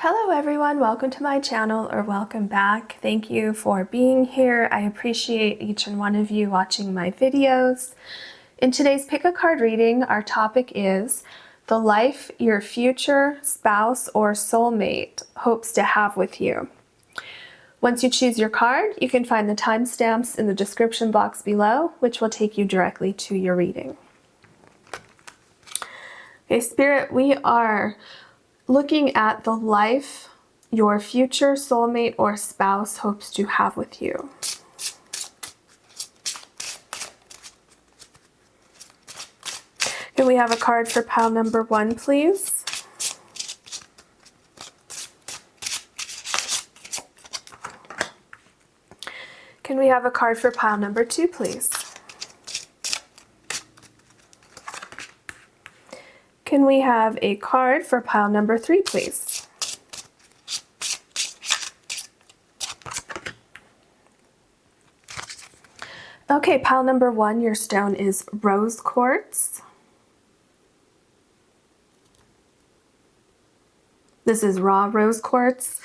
Hello everyone, welcome to my channel or welcome back. Thank you for being here. I appreciate each and one of you watching my videos. In today's pick a card reading, our topic is the life your future spouse or soulmate hopes to have with you. Once you choose your card, you can find the timestamps in the description box below, which will take you directly to your reading. Okay, Spirit, we are looking at the life your future soulmate or spouse hopes to have with you. Can we have a card for pile number 1, please? Can we have a card for pile number 2, please? Can we have a card for pile number 3, please? Okay, pile number 1, your stone is rose quartz. This is raw rose quartz.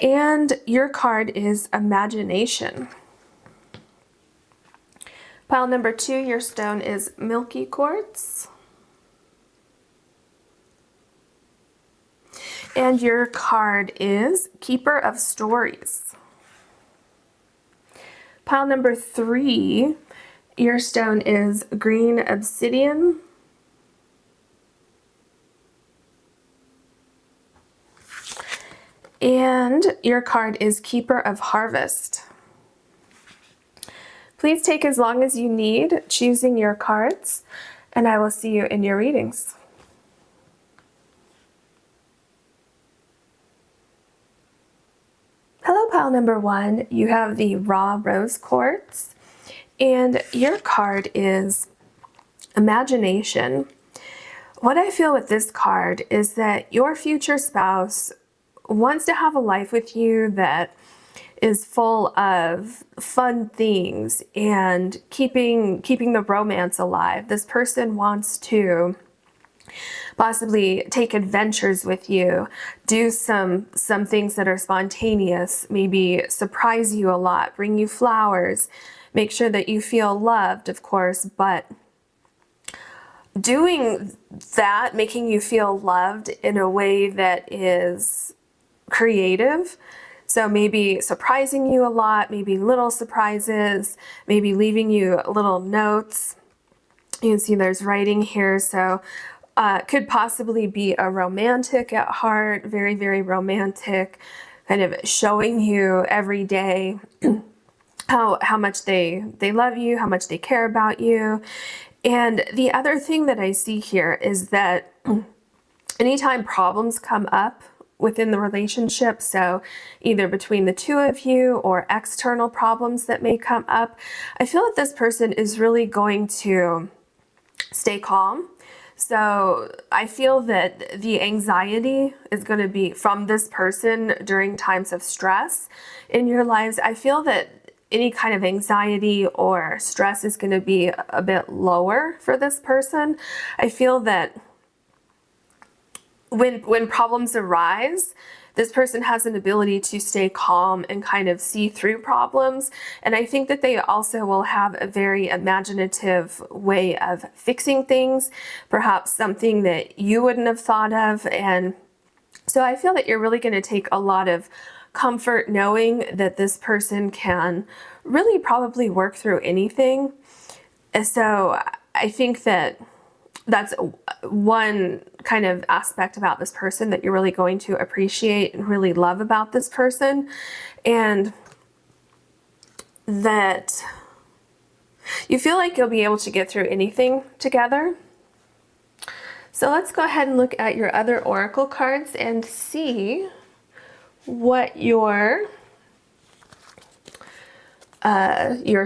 And your card is imagination. Pile number 2, your stone is milky quartz. And your card is Keeper of Stories. Pile number 3, your stone is green obsidian. And your card is Keeper of Harvest. Please take as long as you need choosing your cards, and I will see you in your readings. Hello, pile number 1. You have the raw rose quartz, and your card is imagination. What I feel with this card is that your future spouse wants to have a life with you that is full of fun things and keeping the romance alive. This person wants to possibly take adventures with you, do some things that are spontaneous, maybe surprise you a lot, bring you flowers, make sure that you feel loved, of course, but doing that, making you feel loved in a way that is creative. So maybe surprising you a lot, maybe little surprises, maybe leaving you little notes. You can see there's writing here, so could possibly be a romantic at heart, very, very romantic, kind of showing you every day how much they love you, how much they care about you. And the other thing that I see here is that anytime problems come up within the relationship, so either between the two of you or external problems that may come up, I feel that this person is really going to stay calm. So I feel that the anxiety is going to be from this person during times of stress in your lives. I feel that any kind of anxiety or stress is going to be a bit lower for this person. I feel that when problems arise, this person has an ability to stay calm and kind of see through problems. And I think that they also will have a very imaginative way of fixing things, perhaps something that you wouldn't have thought of. And so I feel that you're really going to take a lot of comfort knowing that this person can really probably work through anything. And so I think that that's one kind of aspect about this person that you're really going to appreciate and really love about this person, and that you feel like you'll be able to get through anything together. So let's go ahead and look at your other oracle cards and see what your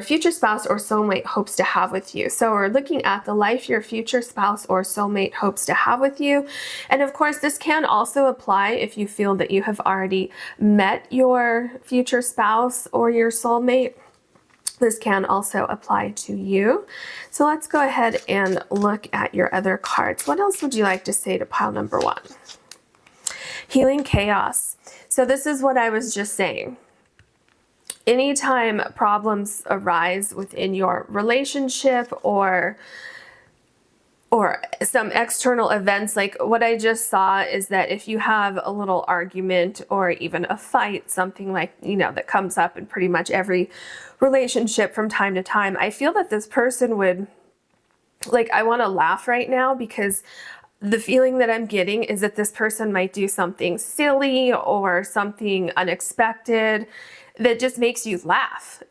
future spouse or soulmate hopes to have with you. So we're looking at the life your future spouse or soulmate hopes to have with you. And of course, this can also apply if you feel that you have already met your future spouse or your soulmate. This can also apply to you. So let's go ahead and look at your other cards. What else would you like to say to pile number 1? Healing chaos. So this is what I was just saying. Anytime problems arise within your relationship or some external events, like what I just saw is that if you have a little argument or even a fight, something like, that comes up in pretty much every relationship from time to time, I feel that this person would, I want to laugh right now because the feeling that I'm getting is that this person might do something silly or something unexpected that just makes you laugh.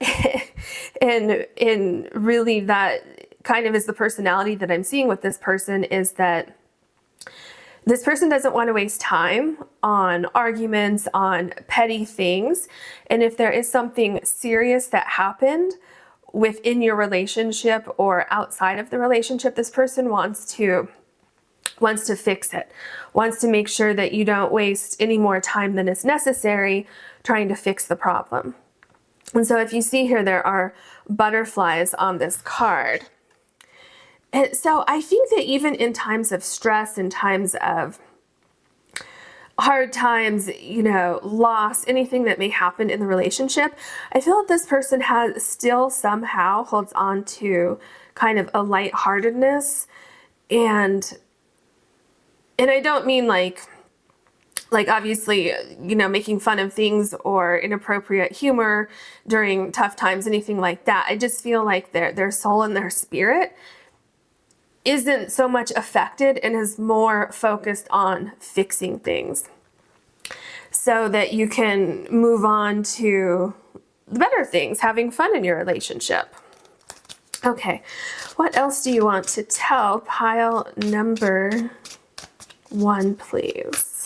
and really that kind of is the personality that I'm seeing with this person, is that this person doesn't want to waste time on arguments, on petty things. And if there is something serious that happened within your relationship or outside of the relationship, this person wants to fix it, wants to make sure that you don't waste any more time than is necessary trying to fix the problem. And so if you see here, there are butterflies on this card. And so I think that even in times of stress, in times of hard times, loss, anything that may happen in the relationship, I feel that this person has still somehow holds on to kind of a lightheartedness. And I don't mean like obviously, making fun of things or inappropriate humor during tough times, anything like that. I just feel like their soul and their spirit isn't so much affected and is more focused on fixing things so that you can move on to the better things, having fun in your relationship. Okay, what else do you want to tell pile number 1, please?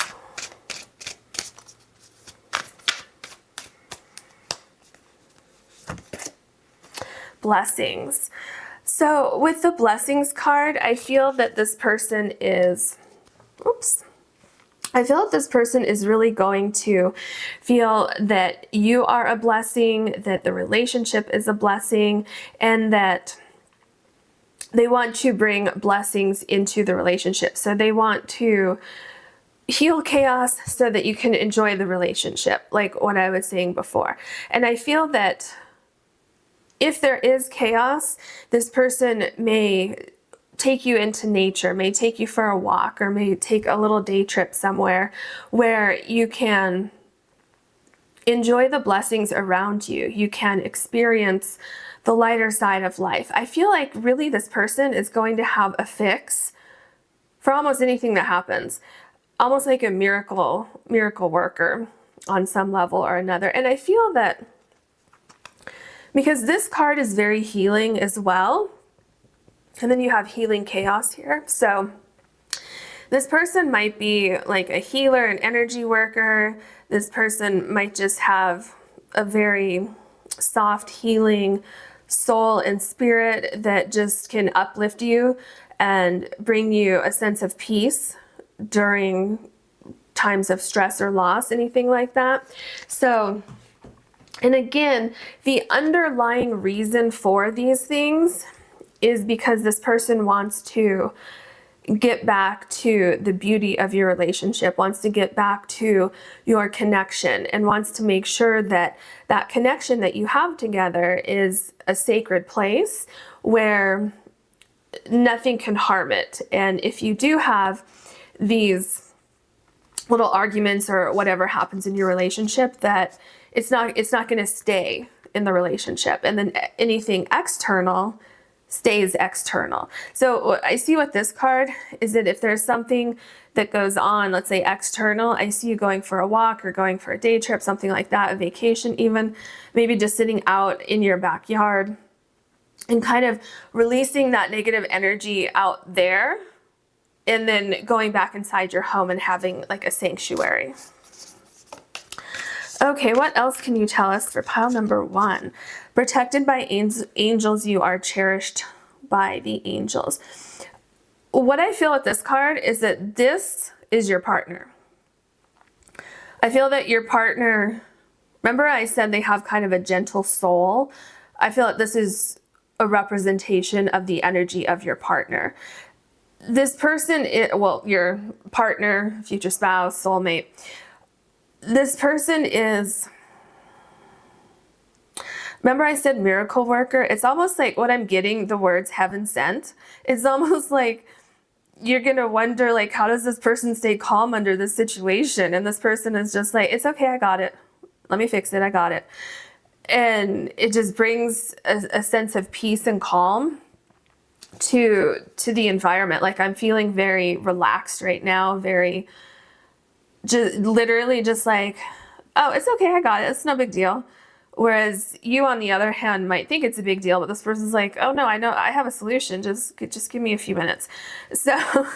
Blessings. So with the blessings card, I feel that this person is, really going to feel that you are a blessing, that the relationship is a blessing, and that they want to bring blessings into the relationship. So they want to heal chaos so that you can enjoy the relationship, like what I was saying before. And I feel that if there is chaos, this person may take you into nature, may take you for a walk, or may take a little day trip somewhere where you can enjoy the blessings around you. You can experience the lighter side of life. I feel like really this person is going to have a fix for almost anything that happens, almost like a miracle worker on some level or another. And I feel that because this card is very healing as well, and then you have healing chaos here. So this person might be like a healer, an energy worker. This person might just have a very soft, healing soul and spirit that just can uplift you and bring you a sense of peace during times of stress or loss, anything like that. So, and again, the underlying reason for these things is because this person wants to get back to the beauty of your relationship, wants to get back to your connection, and wants to make sure that that connection that you have together is a sacred place where nothing can harm it. And if you do have these little arguments or whatever happens in your relationship, that it's not going to stay in the relationship, and then anything external stays external. So I see with this card is that if there's something that goes on, let's say external, I see you going for a walk or going for a day trip, something like that, a vacation even, maybe just sitting out in your backyard and kind of releasing that negative energy out there, and then going back inside your home and having like a sanctuary. Okay, what else can you tell us for pile number 1? Protected by angels, you are cherished by the angels. What I feel with this card is that this is your partner. I feel that your partner, remember I said they have kind of a gentle soul? I feel that this is a representation of the energy of your partner. this person, well, your partner, future spouse, soulmate, this person is, remember I said miracle worker? It's almost like what I'm getting, the words heaven sent. It's almost like you're going to wonder, like, how does this person stay calm under this situation? And this person is just like, it's okay, I got it. Let me fix it, I got it. And it just brings a sense of peace and calm to the environment. Like, I'm feeling very relaxed right now, very, just literally just like, oh, it's okay, I got it, it's no big deal. Whereas you, on the other hand, might think it's a big deal, but this person's like, oh no, I know, I have a solution, just give me a few minutes. So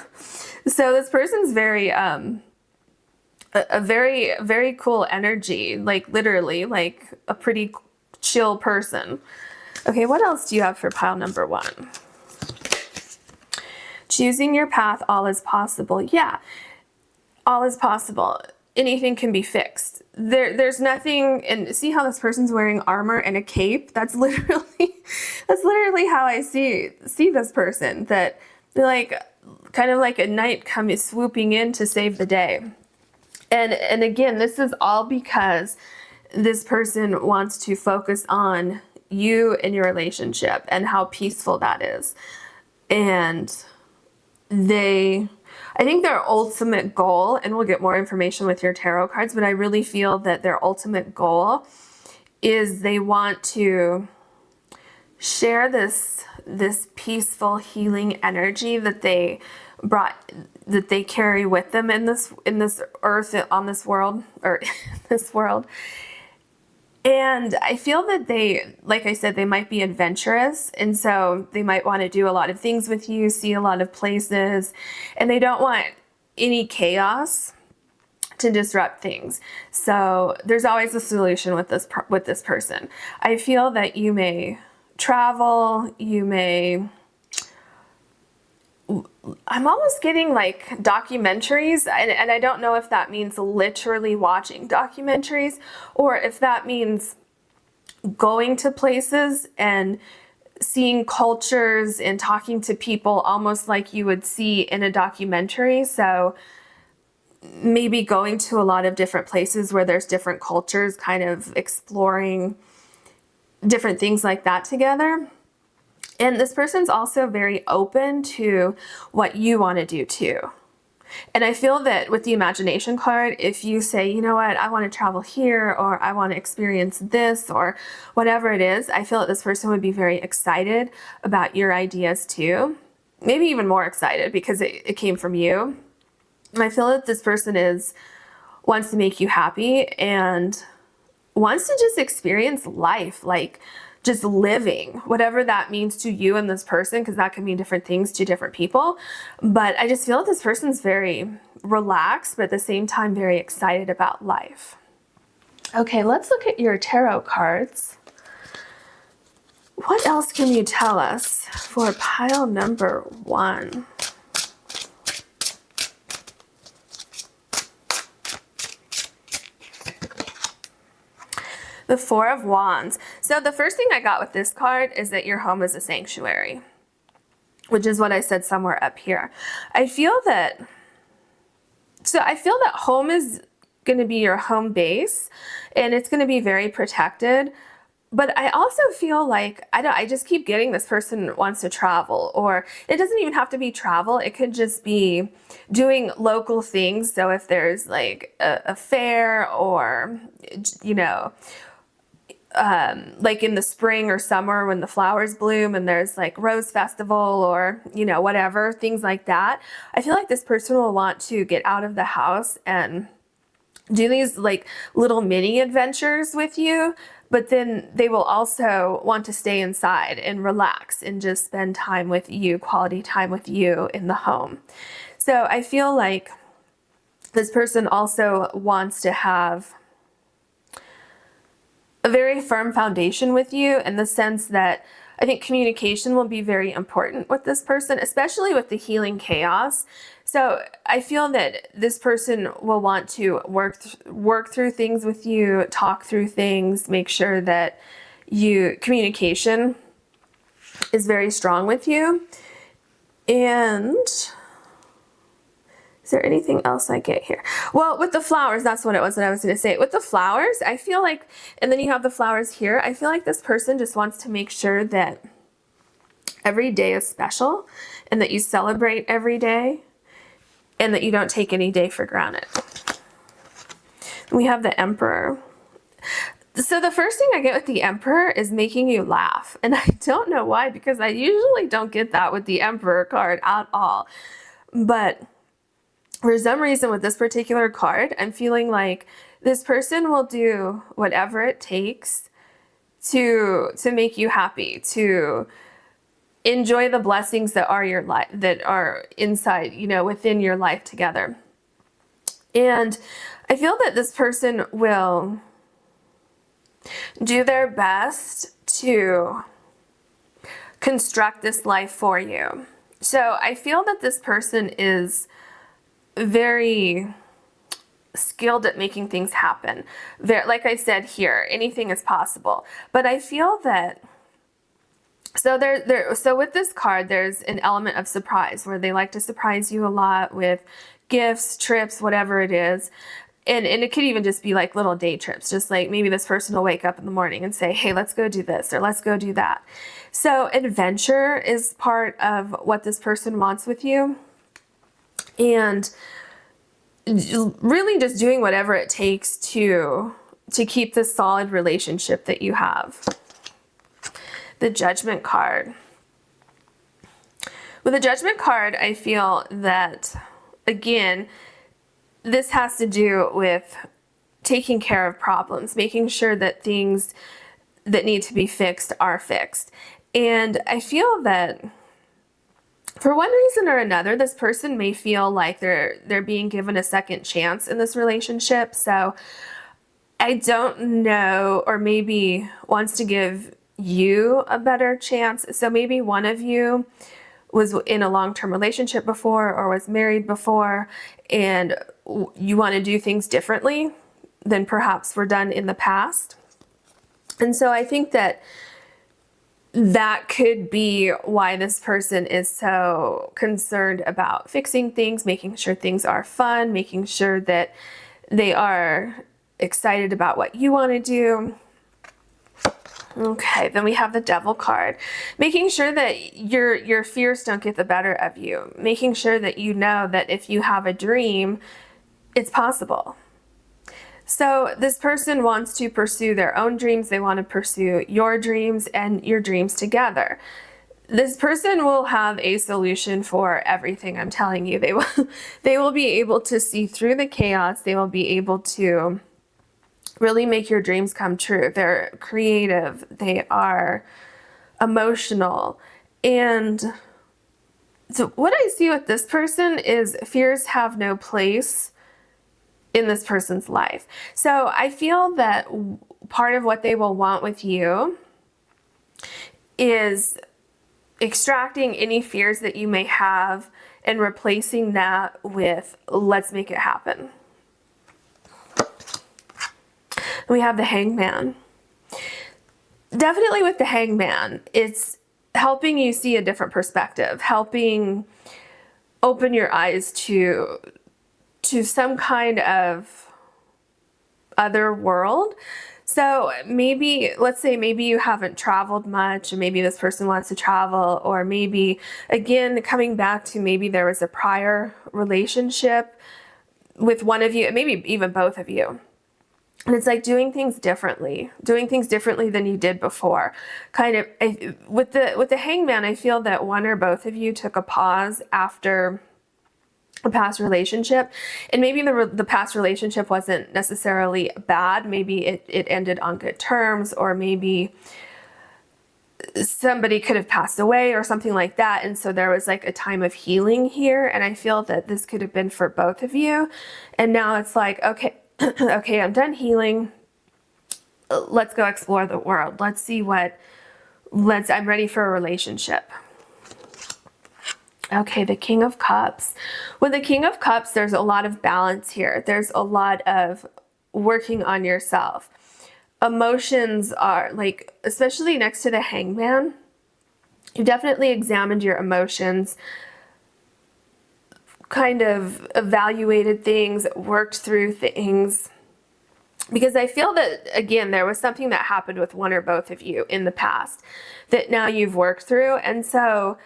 this person's very a very, very cool energy, like literally like a pretty chill person. Okay, what else do you have for pile number 1? Choosing your path, all is possible. Yeah, all is possible. Anything can be fixed. There's nothing, and see how this person's wearing armor and a cape? That's literally how I see this person, that they're like, kind of like a knight coming swooping in to save the day. And again, this is all because this person wants to focus on you and your relationship and how peaceful that is. And I think their ultimate goal, and we'll get more information with your tarot cards, but I really feel that their ultimate goal is they want to share this peaceful healing energy that they carry with them in this earth, on this world, or this world. And I feel that they, like I said, they might be adventurous, and so they might want to do a lot of things with you, see a lot of places, and they don't want any chaos to disrupt things. So there's always a solution with this person. I feel that you may travel, I'm almost getting like documentaries, and I don't know if that means literally watching documentaries or if that means going to places and seeing cultures and talking to people almost like you would see in a documentary. So maybe going to a lot of different places where there's different cultures, kind of exploring different things like that together. And this person's also very open to what you want to do too. And I feel that with the imagination card, if you say, you know what, I want to travel here, or I want to experience this, or whatever it is, I feel that this person would be very excited about your ideas too. Maybe even more excited because it came from you. And I feel that this person wants to make you happy and wants to just experience life, like just living, whatever that means to you and this person, because that can mean different things to different people. But I just feel that this person's very relaxed, but at the same time very excited about life. Okay, let's look at your tarot cards. What else can you tell us for pile number 1? The Four of Wands. So the first thing I got with this card is that your home is a sanctuary, which is what I said somewhere up here. I feel that home is going to be your home base, and it's going to be very protected. But I also feel like, I just keep getting this person wants to travel, or it doesn't even have to be travel. It could just be doing local things. So if there's like a fair, or, you know, like in the spring or summer when the flowers bloom and there's like rose festival, or, you know, whatever, things like that. I feel like this person will want to get out of the house and do these like little mini adventures with you, but then they will also want to stay inside and relax and just spend time with you, quality time with you in the home. So I feel like this person also wants to have a very firm foundation with you, in the sense that I think communication will be very important with this person, especially with the healing chaos. So I feel that this person will want to work through things with you, talk through things, make sure that communication is very strong with you. And is there anything else I get here? Well, with the flowers, that's what it was that I was going to say. With the flowers, I feel like, and then you have the flowers here, I feel like this person just wants to make sure that every day is special and that you celebrate every day and that you don't take any day for granted. We have the Emperor. So the first thing I get with the Emperor is making you laugh. And I don't know why, because I usually don't get that with the Emperor card at all. But for some reason with this particular card, I'm feeling like this person will do whatever it takes to make you happy, to enjoy the blessings that are your life, that are inside, you know, within your life together. And I feel that this person will do their best to construct this life for you. So I feel that this person is very skilled at making things happen. Like I said here, anything is possible. But I feel that so with this card, there's an element of surprise where they like to surprise you a lot with gifts, trips, whatever it is. And it could even just be like little day trips, just like maybe this person will wake up in the morning and say, hey, let's go do this or let's go do that. So adventure is part of what this person wants with you. And really just doing whatever it takes to keep this solid relationship that you have. The Judgment card. With the Judgment card, I feel that, again, this has to do with taking care of problems, making sure that things that need to be fixed are fixed. And I feel that for one reason or another, this person may feel like they're being given a second chance in this relationship. So I don't know, or maybe wants to give you a better chance. So maybe one of you was in a long-term relationship before or was married before, and you want to do things differently than perhaps were done in the past. And so I think that could be why this person is so concerned about fixing things, making sure things are fun, making sure that they are excited about what you want to do. Okay, then we have the Devil card. Making sure that your fears don't get the better of you. Making sure that you know that if you have a dream, it's possible. So this person wants to pursue their own dreams. They want to pursue your dreams and your dreams together. This person will have a solution for everything, I'm telling you. They will be able to see through the chaos. They will be able to really make your dreams come true. They're creative. They are emotional. And so what I see with this person is fears have no place in this person's life. So I feel that part of what they will want with you is extracting any fears that you may have and replacing that with, let's make it happen. We have the Hangman. Definitely with the Hangman, it's helping you see a different perspective, helping open your eyes to some kind of other world. So maybe, let's say maybe you haven't traveled much, and maybe this person wants to travel, or maybe, again, coming back to maybe there was a prior relationship with one of you, maybe even both of you. And it's like doing things differently than you did before. Kind of with the Hangman, I feel that one or both of you took a pause after a past relationship, and maybe the past relationship wasn't necessarily bad. Maybe it ended on good terms, or maybe somebody could have passed away or something like that. And so there was like a time of healing here. And I feel that this could have been for both of you. And now it's like, okay, okay, I'm done healing. Let's go explore the world. Let's see I'm ready for a relationship. Okay, the King of Cups. With the King of Cups, there's a lot of balance here. There's a lot of working on yourself. Emotions are like, especially next to the Hangman, you've definitely examined your emotions. kind of evaluated things, worked through things. Because I feel that, again, there was something that happened with one or both of you in the past that now you've worked through. And so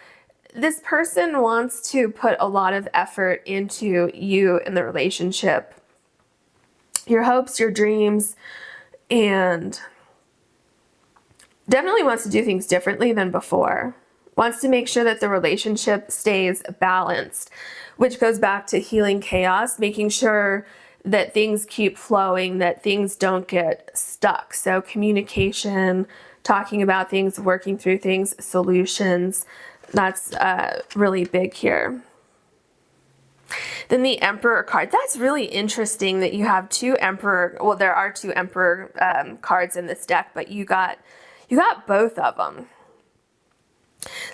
this person wants to put a lot of effort into you in the relationship, your hopes, your dreams, and definitely wants to do things differently than before. Wants to make sure that the relationship stays balanced, which goes back to healing chaos, making sure that things keep flowing, that things don't get stuck. So communication, talking about things, working through things, solutions, that's really big here. Then the Emperor card. That's really interesting that you have two Emperor, well, there are two Emperor cards in this deck, but you got both of them.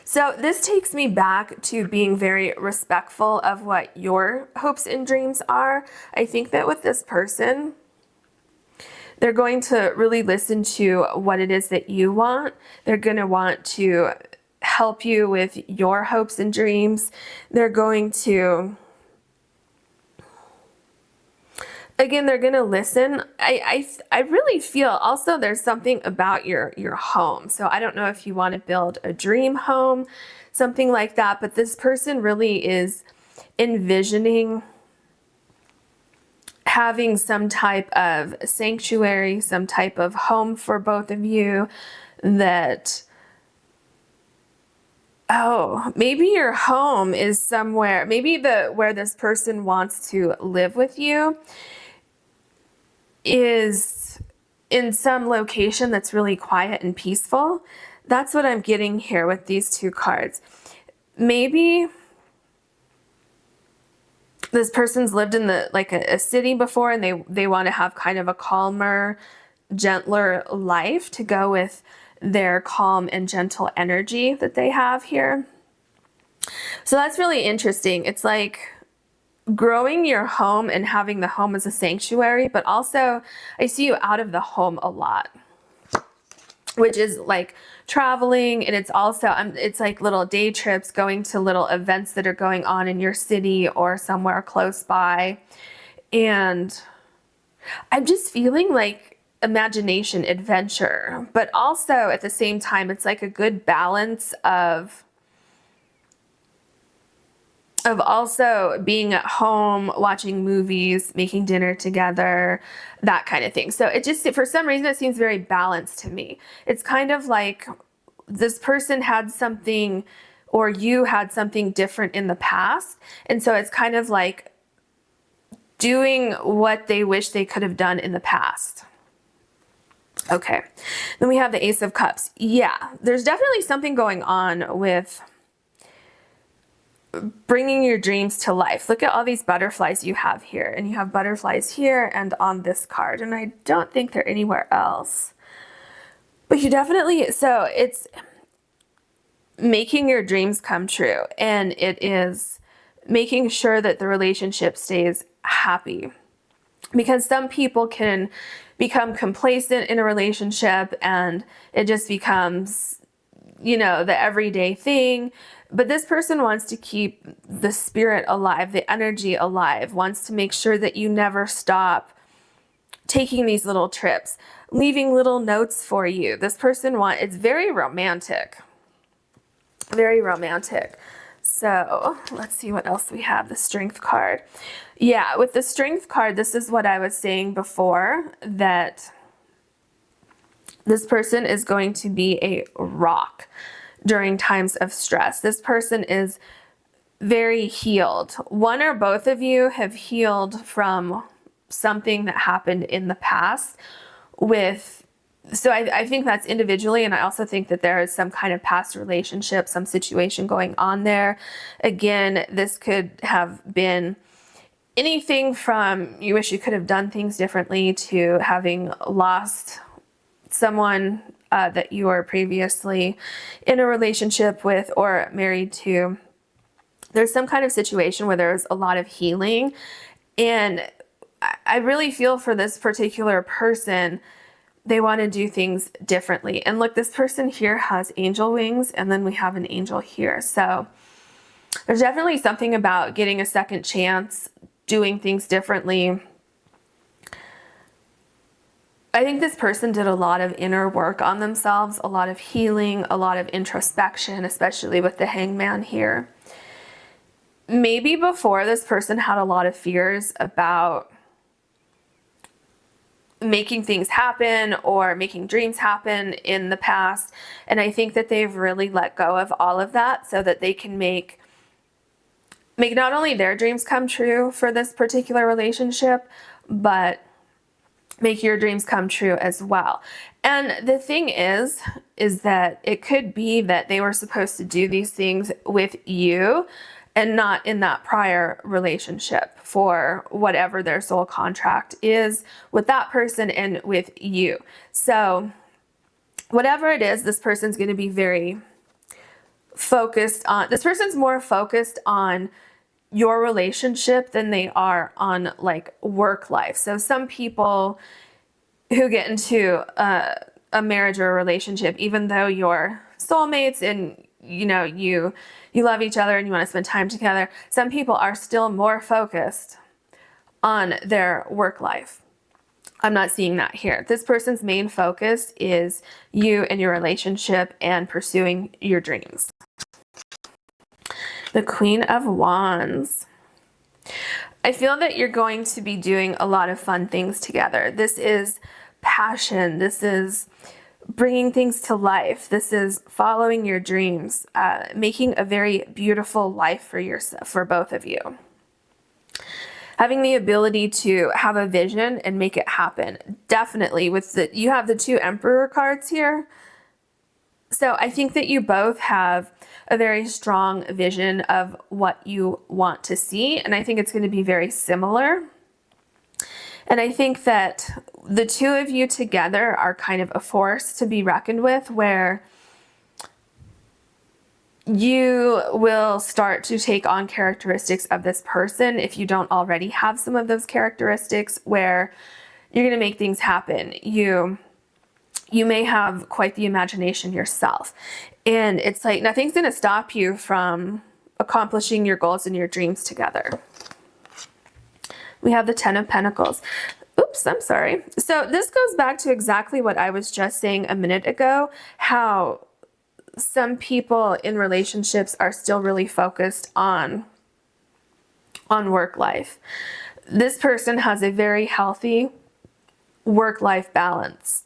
So this takes me back to being very respectful of what your hopes and dreams are. I think that with this person, they're going to really listen to what it is that you want. They're going to want to help you with your hopes and dreams. They're going to, again, they're going to listen. I really feel also there's something about your home. So I don't know if you want to build a dream home, something like that, but this person really is envisioning having some type of sanctuary, some type of home for both of you that, oh, maybe your home is somewhere, maybe where this person wants to live with you is in some location that's really quiet and peaceful. That's what I'm getting here with these two cards. Maybe this person's lived in a city before, and they want to have kind of a calmer, gentler life to go with their calm and gentle energy that they have here. So that's really interesting. It's like growing your home and having the home as a sanctuary, but also I see you out of the home a lot, which is like traveling, and it's also it's like little day trips, going to little events that are going on in your city or somewhere close by. And I'm just feeling like imagination, adventure, but also at the same time it's like a good balance of also being at home, watching movies, making dinner together, that kind of thing. So it just, for some reason, it seems very balanced to me. It's kind of like this person had something, or you had something different in the past. And so it's kind of like doing what they wish they could have done in the past. Okay. Then we have the Ace of Cups. Yeah, there's definitely something going on with bringing your dreams to life. Look at all these butterflies you have here, and you have butterflies here and on this card, and I don't think they're anywhere else. But you definitely, so it's making your dreams come true, and it is making sure that the relationship stays happy. Because some people can become complacent in a relationship and it just becomes, you know, the everyday thing. But this person wants to keep the spirit alive, the energy alive, wants to make sure that you never stop taking these little trips, leaving little notes for you. This person it's very romantic, very romantic. So let's see what else we have. The Strength card. Yeah, with the Strength card, this is what I was saying before, that this person is going to be a rock during times of stress. This person is very healed. One or both of you have healed from something that happened in the past so I think that's individually, and I also think that there is some kind of past relationship, some situation going on there. Again, this could have been anything from you wish you could have done things differently to having lost someone that you were previously in a relationship with or married to. There's some kind of situation where there's a lot of healing, and I really feel for this particular person, they want to do things differently. And look, this person here has angel wings, and then we have an angel here. So There's definitely something about getting a second chance, doing things differently. I think this person did a lot of inner work on themselves, a lot of healing, a lot of introspection, especially with the Hangman here. Maybe before, this person had a lot of fears about making things happen or making dreams happen in the past. And I think that they've really let go of all of that so that they can make not only their dreams come true for this particular relationship, but make your dreams come true as well. And the thing is that it could be that they were supposed to do these things with you and not in that prior relationship for whatever their soul contract is with that person and with you. So whatever it is, this person's going to be very focused on, this person's more focused on your relationship than they are on like work life. So some people who get into a marriage or a relationship, even though you're soulmates and you love each other and you want to spend time together, some people are still more focused on their work life. I'm not seeing that here. This person's main focus is you and your relationship and pursuing your dreams. The Queen of Wands. I feel that you're going to be doing a lot of fun things together. This is passion. This is bringing things to life. This is following your dreams, making a very beautiful life for both of you. Having the ability to have a vision and make it happen. Definitely you have the 2 Emperor cards here. So I think that you both have a very strong vision of what you want to see. And I think it's going to be very similar. And I think that the 2 of you together are kind of a force to be reckoned with, where you will start to take on characteristics of this person if you don't already have some of those characteristics, where you're going to make things happen. You may have quite the imagination yourself. And it's like nothing's going to stop you from accomplishing your goals and your dreams together. We have the 10 of Pentacles. Oops, I'm sorry. So this goes back to exactly what I was just saying a minute ago, how some people in relationships are still really focused on work life. This person has a very healthy work-life balance.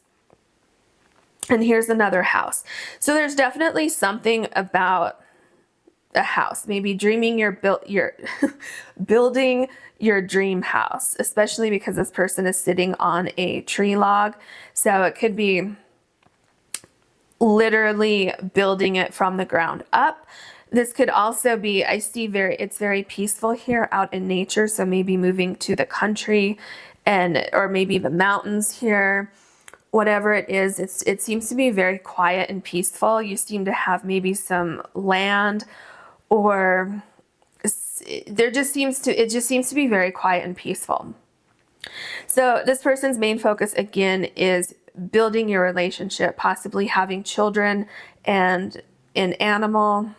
And here's another house. So there's definitely something about a house, maybe dreaming building your dream house, especially because this person is sitting on a tree log. So it could be literally building it from the ground up. This could also be, I see it's very peaceful here out in nature. So maybe moving to the country or maybe the mountains here. Whatever it is, it seems to be very quiet and peaceful. You seem to have maybe some land, or it just seems to be very quiet and peaceful. So this person's main focus again is building your relationship, possibly having children and an animal.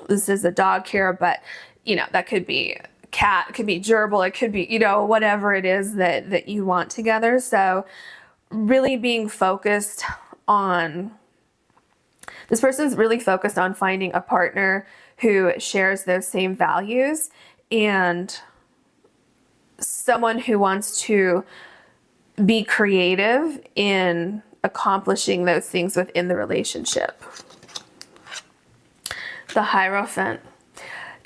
This is a dog here, but that could be cat, it could be gerbil, it could be whatever it is that you want together. So really being focused on, this person's really focused on finding a partner who shares those same values and someone who wants to be creative in accomplishing those things within the relationship. The Hierophant.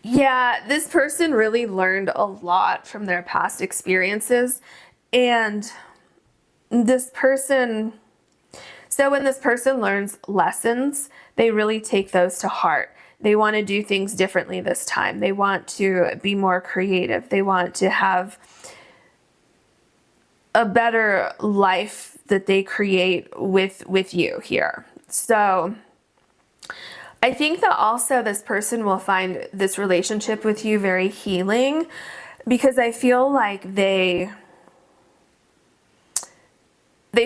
Yeah, this person really learned a lot from their past experiences, and when this person learns lessons, they really take those to heart. They want to do things differently this time. They want to be more creative. They want to have a better life that they create with you here. So I think that also this person will find this relationship with you very healing, because I feel like they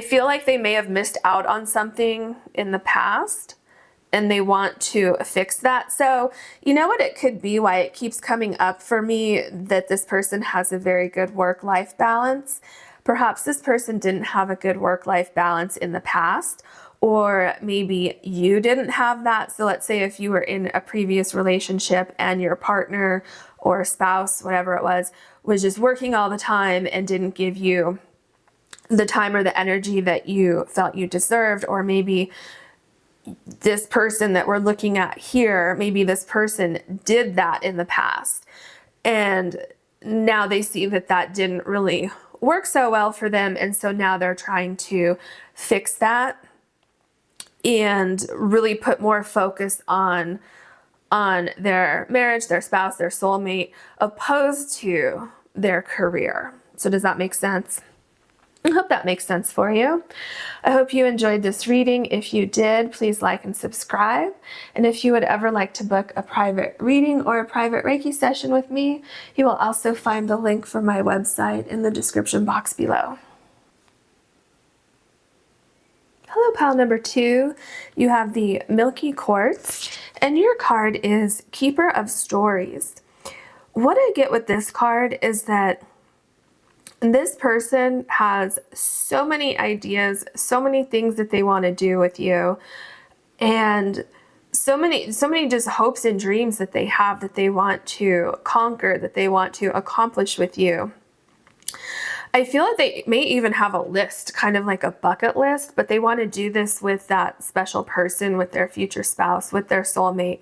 feel like they may have missed out on something in the past, and they want to fix that. So you know what it could be, why it keeps coming up for me, that this person has a very good work-life balance. Perhaps this person didn't have a good work-life balance in the past, or maybe you didn't have that. So let's say if you were in a previous relationship and your partner or spouse, whatever it was just working all the time and didn't give you the time or the energy that you felt you deserved. Or maybe this person that we're looking at here, maybe this person did that in the past, and now they see that that didn't really work so well for them, and so now they're trying to fix that and really put more focus on their marriage, their spouse, their soulmate, opposed to their career. So does that make sense? I hope that makes sense for you. I hope you enjoyed this reading. If you did, please like and subscribe. And if you would ever like to book a private reading or a private Reiki session with me, you will also find the link for my website in the description box below. Hello, pile number 2. You have the Milky Quartz, and your card is Keeper of Stories. What I get with this card is that this person has so many ideas, so many things that they want to do with you, and so many just hopes and dreams that they have, that they want to conquer, that they want to accomplish with you. I feel like they may even have a list, kind of like a bucket list, but they want to do this with that special person, with their future spouse, with their soulmate.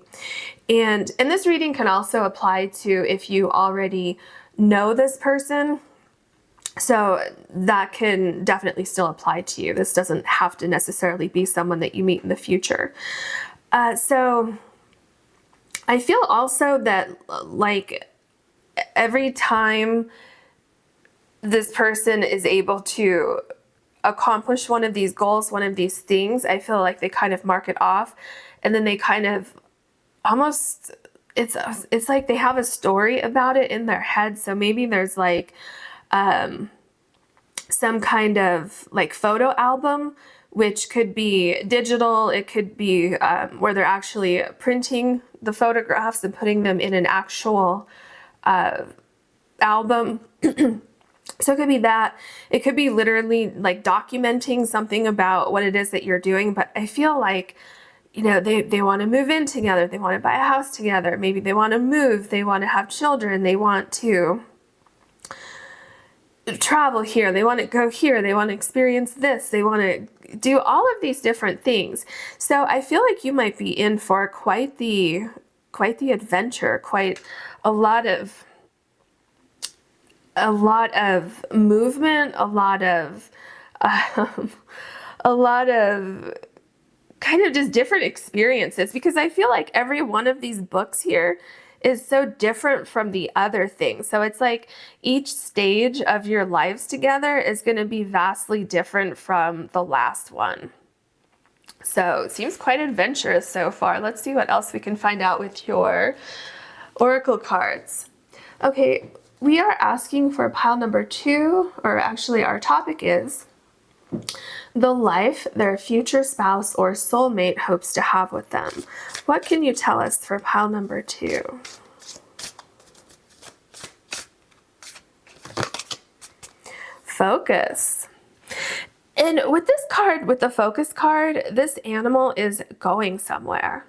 And this reading can also apply to if you already know this person. So that can definitely still apply to you. This doesn't have to necessarily be someone that you meet in the future. So I feel also that, like, every time this person is able to accomplish one of these goals, one of these things, I feel like they kind of mark it off, and then they kind of almost, it's like they have a story about it in their head. So maybe there's like some kind of like photo album, which could be digital. It could be where they're actually printing the photographs and putting them in an actual album. So it could be that. It could be literally like documenting something about what it is that you're doing. But I feel like, you know, they want to move in together. They want to buy a house together. Maybe they want to move. They want to have children. They want to travel here. They want to go here. They want to experience this. They want to do all of these different things. So I feel like you might be in for quite the adventure, quite a lot of movement, a lot of kind of just different experiences, because I feel like every one of these books here is so different from the other thing. So it's like each stage of your lives together is going to be vastly different from the last one. So it seems quite adventurous so far. Let's see what else we can find out with your oracle cards. Okay, we are asking for pile number 2, or actually our topic is the life their future spouse or soulmate hopes to have with them. What can you tell us for pile number 2? Focus. And with this card, with the focus card, this animal is going somewhere.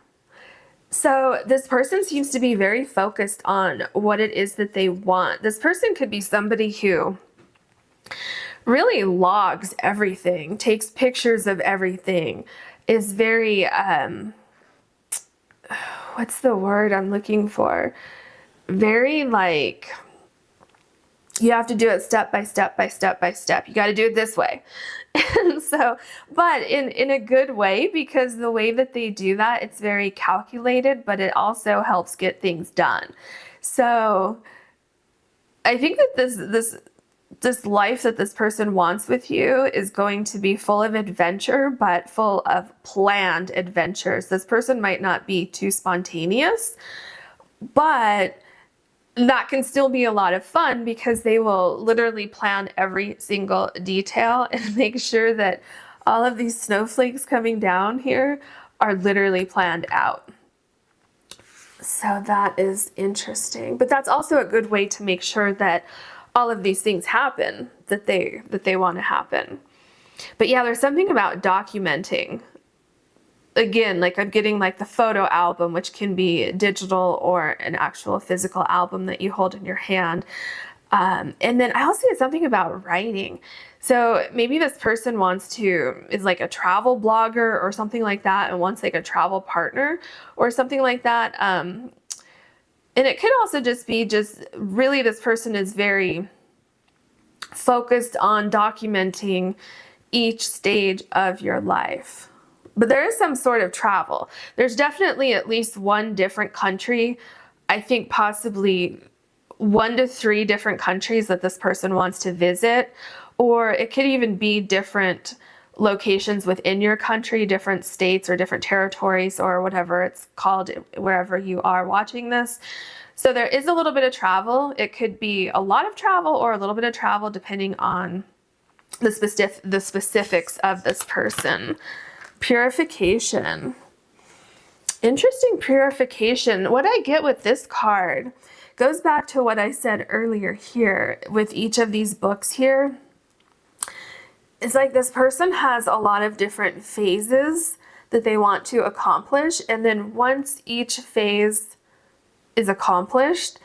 So this person seems to be very focused on what it is that they want. This person could be somebody who really logs everything, takes pictures of everything, is very, what's the word I'm looking for? Very like, you have to do it step by step by step by step. You got to do it this way. And so, but in a good way, because the way that they do that, it's very calculated, but it also helps get things done. So I think that this life that this person wants with you is going to be full of adventure, but full of planned adventures. This person might not be too spontaneous, but that can still be a lot of fun, because they will literally plan every single detail and make sure that all of these snowflakes coming down here are literally planned out. So that is interesting. But that's also a good way to make sure that all of these things happen that they want to happen. But yeah, there's something about documenting. Again, like I'm getting like the photo album, which can be digital or an actual physical album that you hold in your hand. And then I also get something about writing. So maybe this person is like a travel blogger or something like that and wants like a travel partner or something like that. And it could also just be really this person is very focused on documenting each stage of your life. But there is some sort of travel. There's definitely at least one different country. I think possibly 1 to 3 different countries that this person wants to visit, or it could even be different locations within your country, different states or different territories or whatever it's called wherever you are watching this. So there is a little bit of travel. It could be a lot of travel or a little bit of travel depending on the specifics of this person. Purification. Interesting purification. What I get with this card goes back to what I said earlier here with each of these books here. It's like this person has a lot of different phases that they want to accomplish. And then once each phase is accomplished,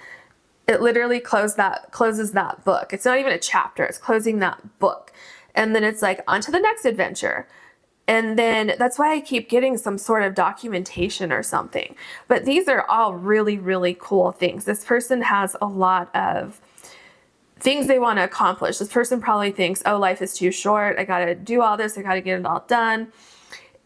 it literally closes that book. It's not even a chapter, it's closing that book. And then it's like on to the next adventure. And then that's why I keep getting some sort of documentation or something. But these are all really, really cool things. This person has a lot of things they want to accomplish. This person probably thinks, oh, life is too short. I got to do all this. I got to get it all done.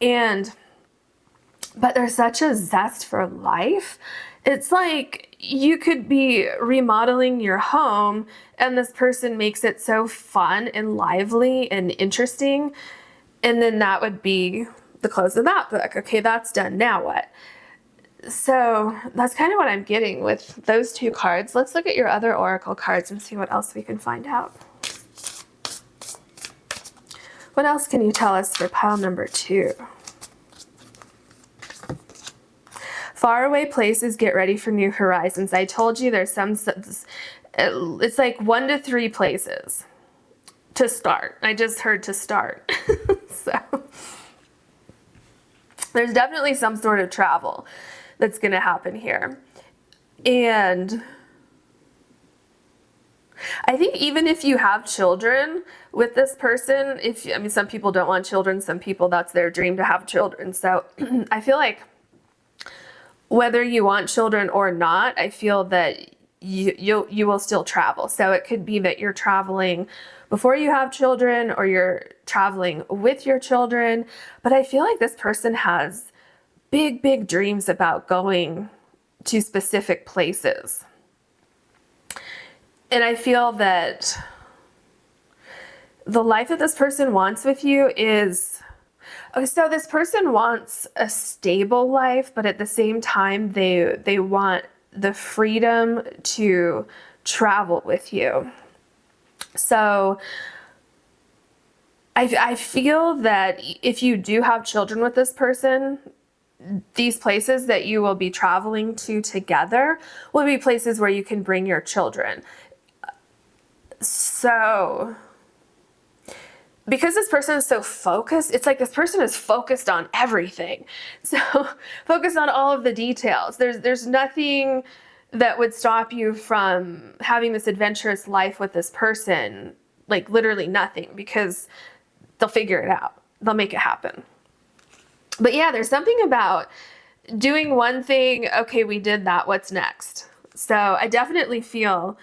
But there's such a zest for life. It's like you could be remodeling your home and this person makes it so fun and lively and interesting. And then that would be the close of that book. Okay, that's done. Now what? So that's kind of what I'm getting with those 2 cards. Let's look at your other oracle cards and see what else we can find out. What else can you tell us for pile number 2? Faraway places, get ready for new horizons. I told you there's it's like 1 to 3 places to start. I just heard to start. So there's definitely some sort of travel that's going to happen here. And I think even if you have children with this person, some people don't want children, some people that's their dream to have children. So I feel like whether you want children or not, I feel that you will still travel. So it could be that you're traveling before you have children or you're traveling with your children. But I feel like this person has big, big dreams about going to specific places. And I feel that the life that this person wants with you is, so this person wants a stable life, but at the same time, they want the freedom to travel with you. So I feel that if you do have children with this person, these places that you will be traveling to together will be places where you can bring your children. So because this person is so focused, it's like this person is focused on everything. So focused on all of the details. There's nothing that would stop you from having this adventurous life with this person, like literally nothing, because they'll figure it out. They'll make it happen. But yeah, there's something about doing one thing. Okay, we did that. What's next? So I definitely feel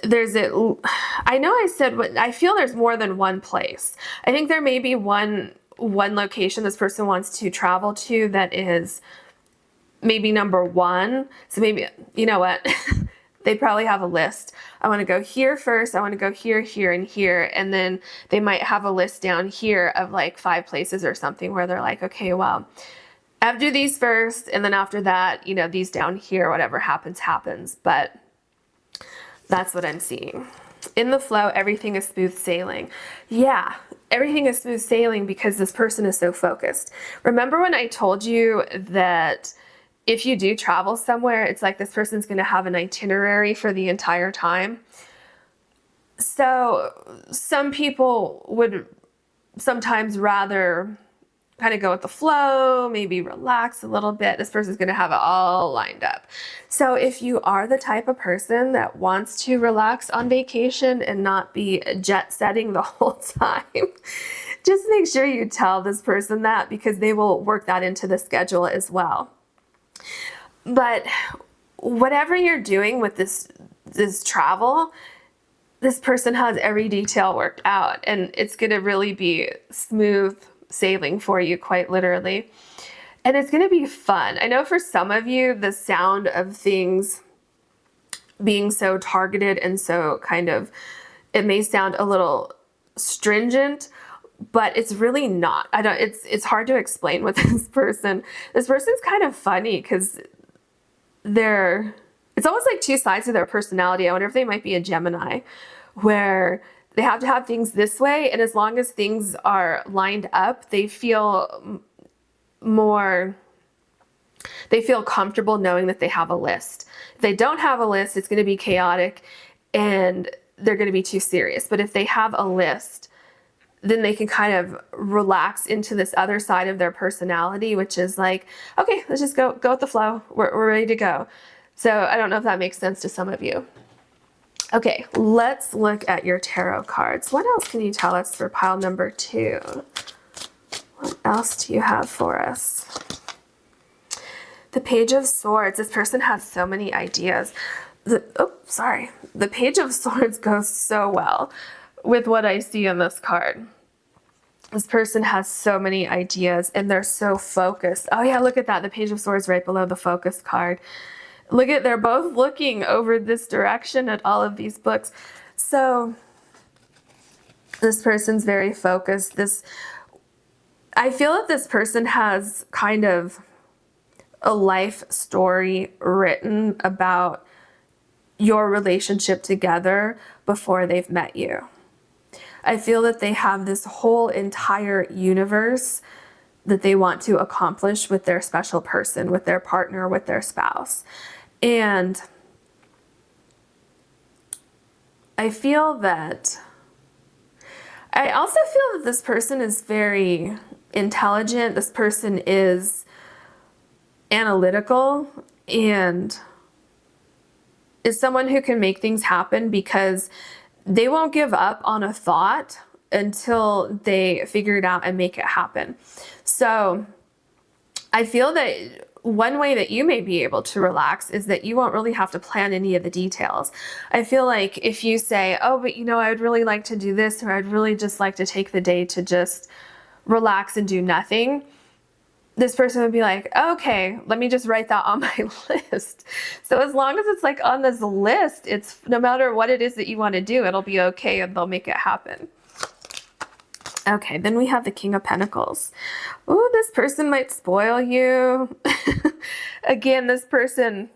I know I said I feel there's more than one place. I think there may be one location this person wants to travel to that is maybe number 1. So maybe, you know what? They probably have a list. I want to go here first. I want to go here, here, and here. And then they might have a list down here of like 5 places or something where they're like, okay, well, I have to do these first. And then after that, these down here, whatever happens, happens. But that's what I'm seeing. In the flow, everything is smooth sailing. Yeah. everything is smooth sailing because this person is so focused. Remember when I told you that if you do travel somewhere, it's like this person's going to have an itinerary for the entire time? So some people would sometimes rather kind of go with the flow, maybe relax a little bit. This person's going to have it all lined up. So if you are the type of person that wants to relax on vacation and not be jet setting the whole time, just make sure you tell this person that, because they will work that into the schedule as well. But whatever you're doing with this travel, this person has every detail worked out, and it's going to really be smooth sailing for you, quite literally. And it's going to be fun. I know for some of you, the sound of things being so targeted and so kind of, it may sound a little stringent, but it's really not. It's hard to explain with this person. This person's kind of funny because it's almost like two sides of their personality. I wonder if they might be a Gemini, where they have to have things this way, and as long as things are lined up, they feel comfortable knowing that they have a list. If they don't have a list, it's going to be chaotic and they're going to be too serious. But if they have a list, then they can kind of relax into this other side of their personality, which is like, okay, let's just go with the flow. We're ready to go. So I don't know if that makes sense to some of you. Okay, let's look at your tarot cards. What else can you tell us for pile number 2? What else do you have for us? The Page of Swords. This person has so many ideas. The Page of Swords goes so well with what I see in this card. This person has so many ideas and they're so focused. Oh yeah, look at that. The Page of Swords right below the focus card. They're both looking over this direction at all of these books. So this person's very focused. I feel that this person has kind of a life story written about your relationship together before they've met you. I feel that they have this whole entire universe that they want to accomplish with their special person, with their partner, with their spouse. And I also feel that this person is very intelligent. This person is analytical and is someone who can make things happen, because they won't give up on a thought until they figure it out and make it happen. So I feel that one way that you may be able to relax is that you won't really have to plan any of the details. I feel like if you say, oh, but I'd really like to do this, or I'd really just like to take the day to just relax and do nothing, this person would be like, okay, let me just write that on my list. So as long as it's like on this list, it's no matter what it is that you want to do, it'll be okay and they'll make it happen. Okay, then we have the King of Pentacles. Oh, this person might spoil you. Again, this person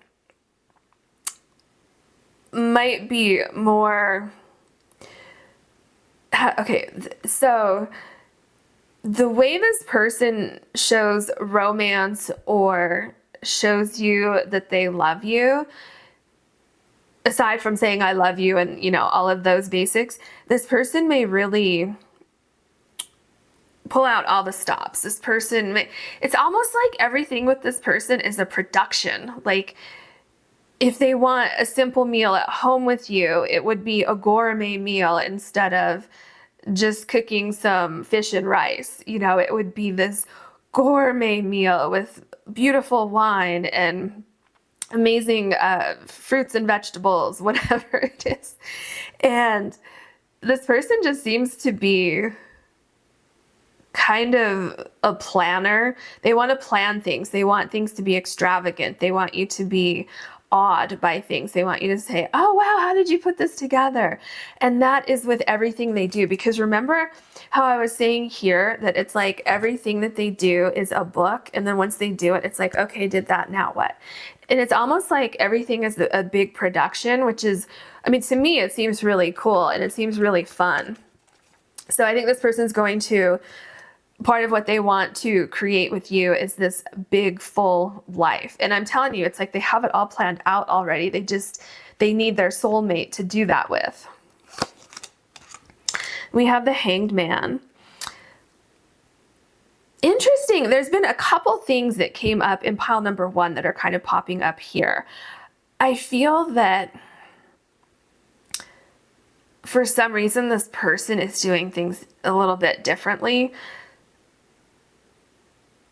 might be more... Okay, so the way this person shows romance or shows you that they love you, aside from saying I love you and, all of those basics, this person may really pull out all the stops. This person, it's almost like everything with this person is a production. Like if they want a simple meal at home with you, it would be a gourmet meal instead of just cooking some fish and rice. It would be this gourmet meal with beautiful wine and amazing fruits and vegetables, whatever it is. And this person just seems to be kind of a planner. They want to plan things. They want things to be extravagant. They want you to be awed by things. They want you to say, oh, wow, how did you put this together? And that is with everything they do. Because remember how I was saying here that it's like everything that they do is a book. And then once they do it, it's like, okay, did that, now what? And it's almost like everything is a big production, which is, to me, it seems really cool and it seems really fun. So I think this person's going to, part of what they want to create with you is this big, full life. And I'm telling you, it's like they have it all planned out already. They need their soulmate to do that with. We have the Hanged Man. Interesting. There's been a couple things that came up in pile number 1 that are kind of popping up here. I feel that for some reason, this person is doing things a little bit differently.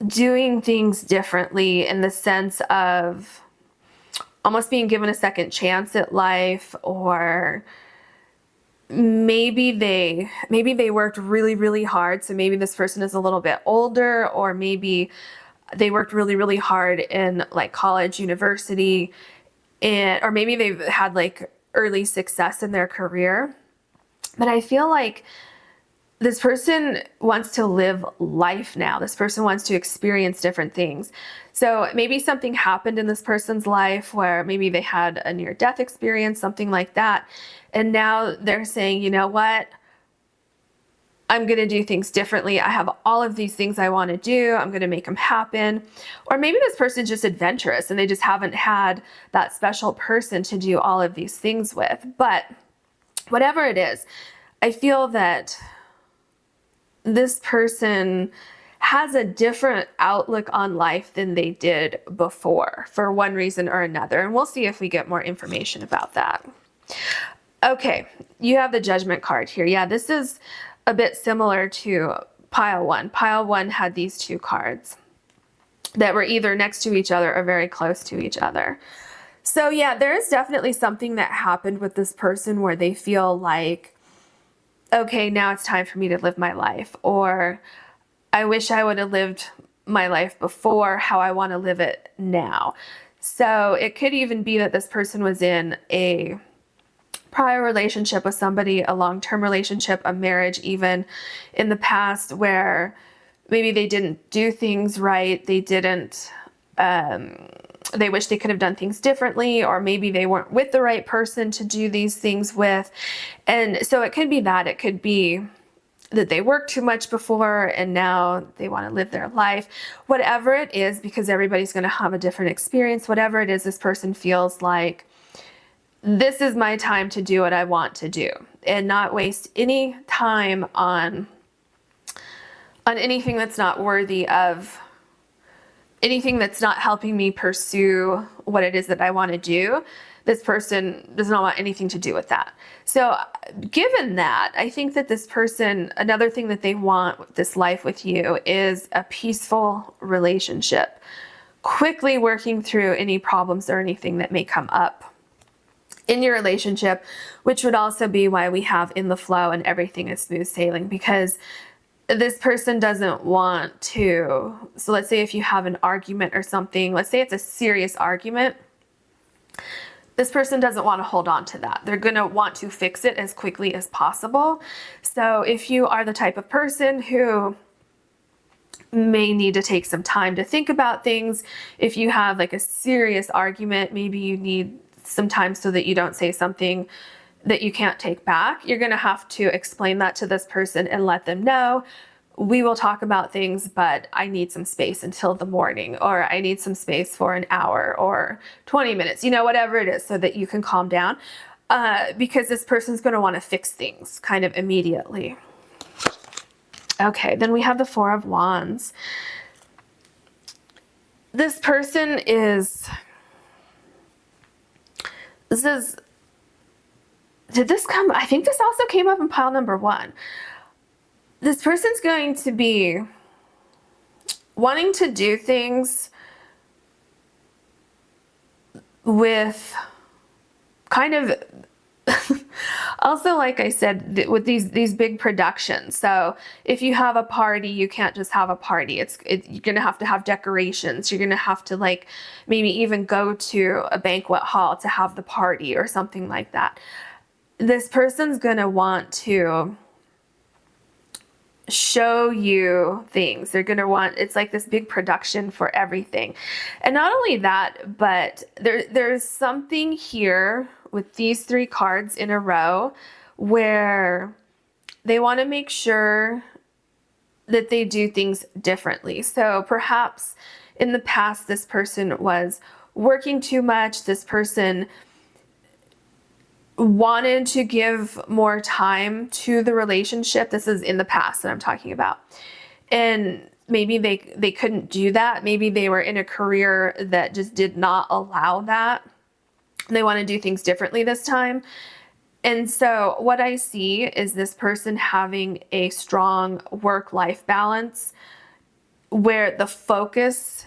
Doing things differently in the sense of almost being given a second chance at life, or maybe they worked really, really hard. So maybe this person is a little bit older, or maybe they worked really, really hard in like college, university, or maybe they've had like early success in their career. But I feel like this person wants to live life now. This person wants to experience different things. So maybe something happened in this person's life where maybe they had a near-death experience, something like that. And now they're saying, you know what? I'm going to do things differently. I have all of these things I want to do. I'm going to make them happen. Or maybe this person's just adventurous and they just haven't had that special person to do all of these things with. But whatever it is, I feel that this person has a different outlook on life than they did before for one reason or another. And we'll see if we get more information about that. Okay, you have the Judgment card here. Yeah, this is a bit similar to pile 1. Pile 1 had these 2 cards that were either next to each other or very close to each other. So yeah, there is definitely something that happened with this person where they feel like, okay, now it's time for me to live my life, or I wish I would have lived my life before how I want to live it now. So it could even be that this person was in a prior relationship with somebody, a long-term relationship, a marriage even in the past, where maybe they didn't do things right. They didn't, they wish they could have done things differently, or maybe they weren't with the right person to do these things with. And so it could be that. It could be that they worked too much before and now they want to live their life. Whatever it is, because everybody's going to have a different experience, whatever it is, this person feels like, this is my time to do what I want to do and not waste any time on anything that's not worthy of, anything that's not helping me pursue what it is that I want to do. This person does not want anything to do with that. So given that, I think that this person, another thing that they want with this life with you is a peaceful relationship, quickly working through any problems or anything that may come up in your relationship, which would also be why we have in the flow and everything is smooth sailing, because this person doesn't want to. So let's say if you have an argument or something, let's say it's a serious argument, this person doesn't want to hold on to that. They're going to want to fix it as quickly as possible. So if you are the type of person who may need to take some time to think about things, if you have like a serious argument, maybe you need some time so that you don't say something that you can't take back, you're going to have to explain that to this person and let them know, we will talk about things, but I need some space until the morning, or I need some space for an hour or 20 minutes, you know, whatever it is, so that you can calm down, because this person's going to want to fix things kind of immediately. Okay, then we have the Four of Wands. This person is, did this come, I think this also came up in pile number 1. This person's going to be wanting to do things with kind of also, like I said, with these big productions. So if you have a party, you can't just have a party. You're going to have decorations. You're going to have to like maybe even go to a banquet hall to have the party or something like that. This person's going to want to show you things. They're going to want, it's like this big production for everything. And not only that, but there's something here with these 3 cards in a row where they want to make sure that they do things differently. So perhaps in the past, this person was working too much. This person wanted to give more time to the relationship. This is in the past that I'm talking about. And maybe they couldn't do that. Maybe they were in a career that just did not allow that. They want to do things differently this time. And so what I see is this person having a strong work-life balance where the focus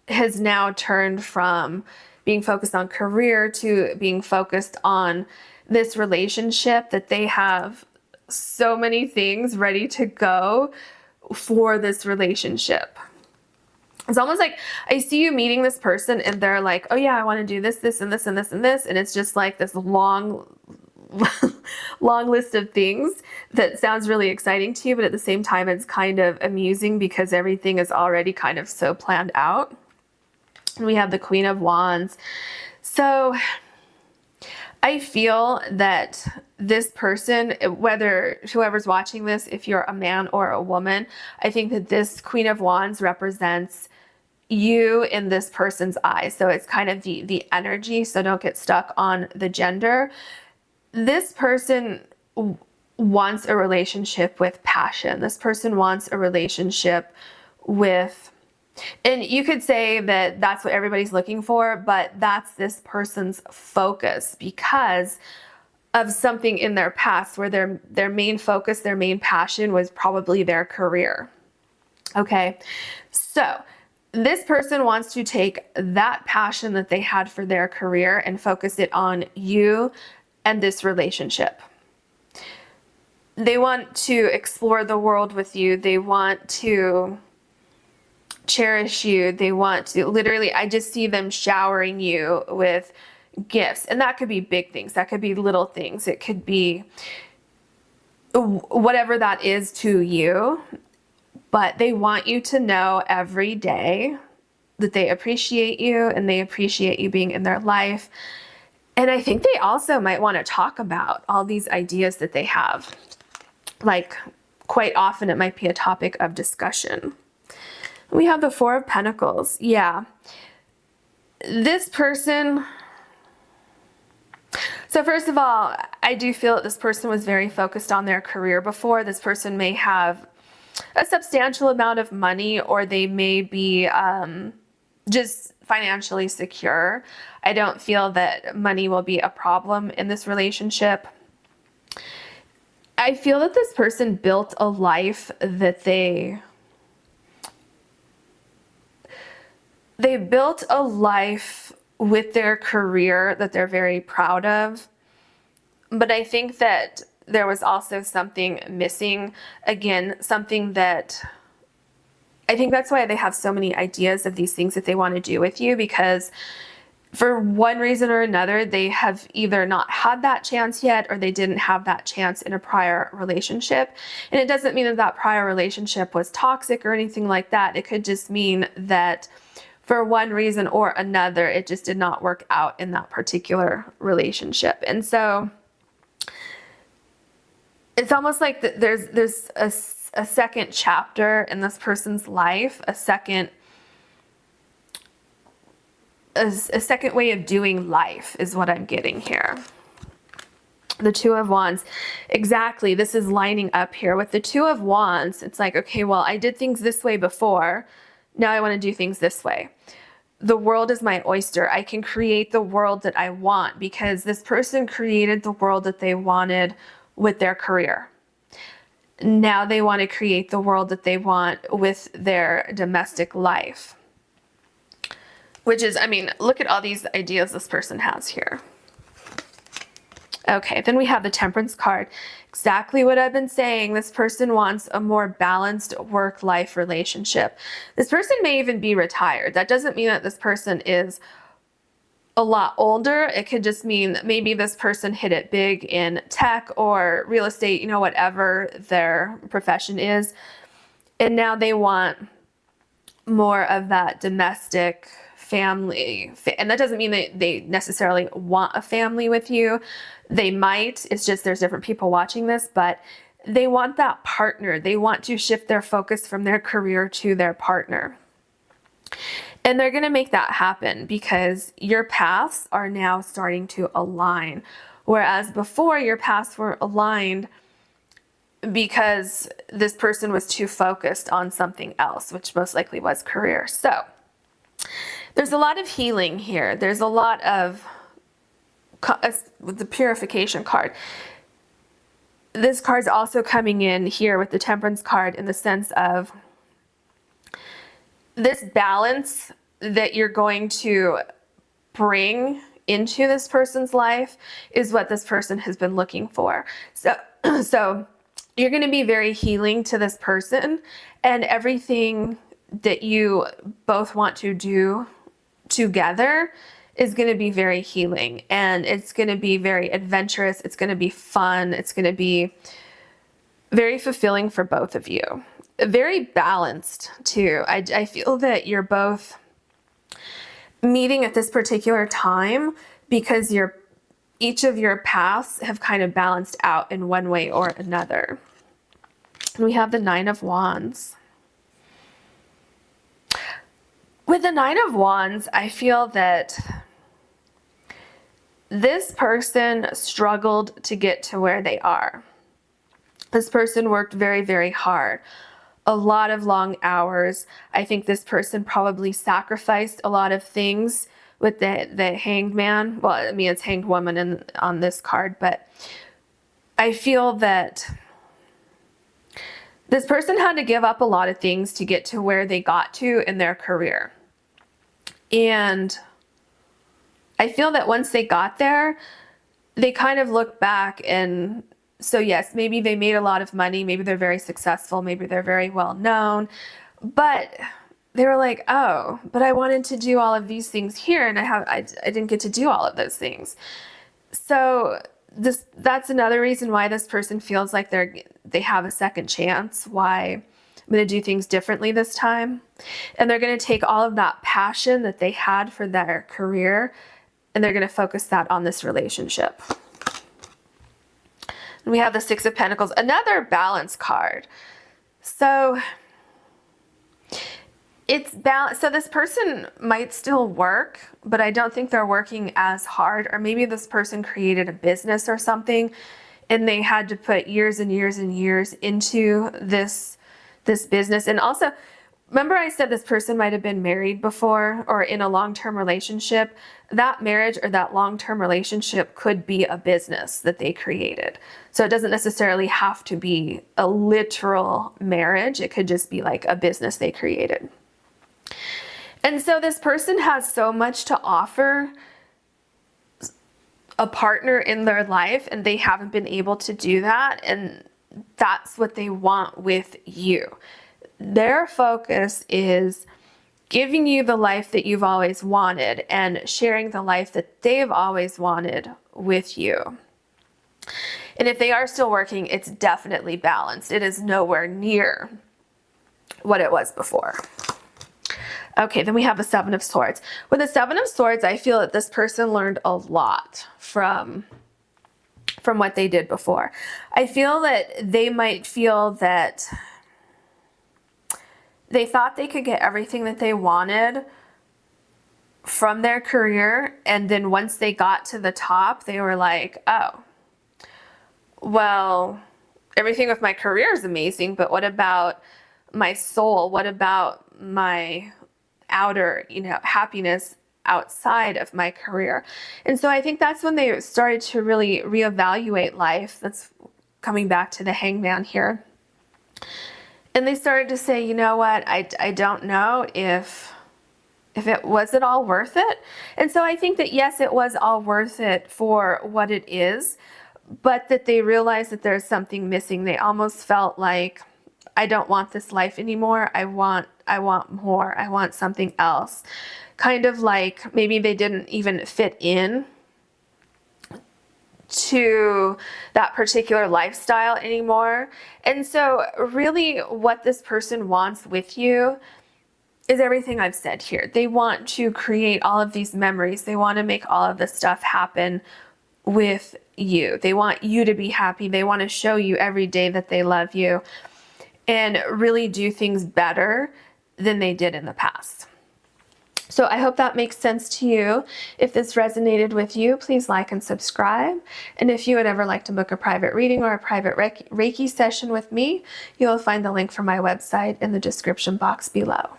has now turned from being focused on career to being focused on this relationship, that they have so many things ready to go for this relationship. It's almost like I see you meeting this person and they're like, oh yeah, I want to do this, this, and this, and this, and this. And it's just like this long list of things that sounds really exciting to you, but at the same time, it's kind of amusing because everything is already kind of so planned out. And we have the Queen of Wands. So I feel that this person, whether whoever's watching this, if you're a man or a woman, I think that this Queen of Wands represents you in this person's eyes. So it's kind of the energy. So don't get stuck on the gender. This person wants a relationship with passion. This person wants a relationship with, and you could say that that's what everybody's looking for, but that's this person's focus because of something in their past where their main focus, their main passion was probably their career. Okay, so this person wants to take that passion that they had for their career and focus it on you and this relationship. They want to explore the world with you. They want to cherish you. They want to literally, I just see them showering you with gifts. And that could be big things. That could be little things. It could be whatever that is to you. But they want you to know every day that they appreciate you and they appreciate you being in their life. And I think they also might want to talk about all these ideas that they have. Like quite often it might be a topic of discussion. We have the Four of Pentacles. Yeah. This person. So first of all, I do feel that this person was very focused on their career before. This person may have a substantial amount of money, or they may be just financially secure. I don't feel that money will be a problem in this relationship. I feel that this person built a life that they built a life with their career that they're very proud of. But I think that there was also something missing. Again, something that I think that's why they have so many ideas of these things that they want to do with you, because for one reason or another, they have either not had that chance yet, or they didn't have that chance in a prior relationship. And it doesn't mean that that prior relationship was toxic or anything like that. It could just mean that for one reason or another, it just did not work out in that particular relationship. And so it's almost like there's a second chapter in this person's life, a second way of doing life is what I'm getting here. The Two of Wands. Exactly. This is lining up here with the Two of Wands. It's like, okay, well, I did things this way before. Now I want to do things this way. The world is my oyster. I can create the world that I want, because this person created the world that they wanted with their career. Now they want to create the world that they want with their domestic life. Which is, I mean, look at all these ideas this person has here. Okay, then we have the Temperance card. Exactly what I've been saying. This person wants a more balanced work-life relationship. This person may even be retired. That doesn't mean that this person is a lot older. It could just mean that maybe this person hit it big in tech or real estate, you know, whatever their profession is. And now they want more of that domestic family. And that doesn't mean that they necessarily want a family with you. They might. It's just there's different people watching this, but They want that partner. They want to shift their focus from their career to their partner. And they're going to make that happen because your paths are now starting to align. Whereas before, your paths were aligned because this person was too focused on something else, which most likely was career. So there's a lot of healing here. There's a lot of, with the purification card. This card's also coming in here with the Temperance card in the sense of this balance that you're going to bring into this person's life is what this person has been looking for. So you're going to be very healing to this person, and everything that you both want to do together is going to be very healing, and it's going to be very adventurous. It's going to be fun. It's going to be very fulfilling for both of you. Very balanced too. I feel that you're both meeting at this particular time because each of your paths have kind of balanced out in one way or another. And we have the Nine of Wands. With the Nine of Wands, I feel that this person struggled to get to where they are. This person worked very, very hard. A lot of long hours. I think this person probably sacrificed a lot of things with the Hanged Man. Well, I mean, it's Hanged Woman on this card, but I feel that this person had to give up a lot of things to get to where they got to in their career. And I feel that once they got there, they kind of look back, and so yes, maybe they made a lot of money, maybe they're very successful, maybe they're very well known, but they were like, oh, but I wanted to do all of these things here, and I didn't get to do all of those things. So that's another reason why this person feels like they have a second chance, why I'm going to do things differently this time. And they're going to take all of that passion that they had for their career, and they're going to focus that on this relationship. And we have the Six of Pentacles, another balance card. So it's balance. So this person might still work, but I don't think they're working as hard. Or maybe this person created a business or something, and they had to put years and years and years into this business. And also, remember I said this person might have been married before or in a long-term relationship. That marriage or that long-term relationship could be a business that they created. So it doesn't necessarily have to be a literal marriage. It could just be like a business they created. And so this person has so much to offer a partner in their life, and they haven't been able to do that. And that's what they want with you. Their focus is giving you the life that you've always wanted and sharing the life that they've always wanted with you. And if they are still working, it's definitely balanced. It is nowhere near what it was before. Okay, then we have the Seven of Swords. With the Seven of Swords, I feel that this person learned a lot from what they did before. I feel that they might feel that they thought they could get everything that they wanted from their career, and then once they got to the top, they were like, oh, well, everything with my career is amazing, but what about my soul? What about my outer, happiness outside of my career? And so I think that's when they started to really reevaluate life. That's coming back to the Hangman here. And they started to say, you know what, I don't know if was it all worth it? And so I think that yes, it was all worth it for what it is, but that they realized that there's something missing. They almost felt like, I don't want this life anymore. I want more. I want something else. Kind of like maybe they didn't even fit in to that particular lifestyle anymore. And so really what this person wants with you is everything I've said here. They want to create all of these memories. They want to make all of this stuff happen with you. They want you to be happy. They want to show you every day that they love you and really do things better than they did in the past. So I hope that makes sense to you. If this resonated with you, please like and subscribe. And if you would ever like to book a private reading or a private Reiki session with me, you'll find the link for my website in the description box below.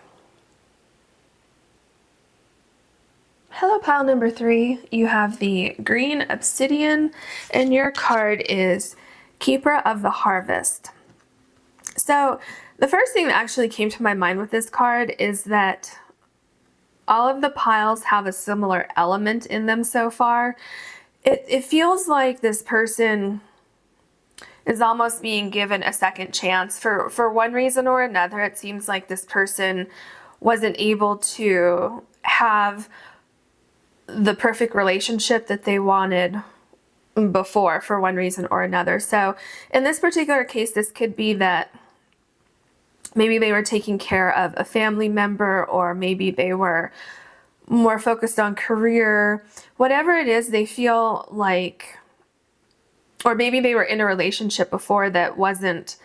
Hello, pile number 3. You have the green Obsidian, and your card is Keeper of the Harvest. So the first thing that actually came to my mind with this card is that all of the piles have a similar element in them so far. It feels like this person is almost being given a second chance for one reason or another. It seems like this person wasn't able to have the perfect relationship that they wanted before for one reason or another. So in this particular case, this could be that maybe they were taking care of a family member, or maybe they were more focused on career. Whatever it is, they feel like, or maybe they were in a relationship before that wasn't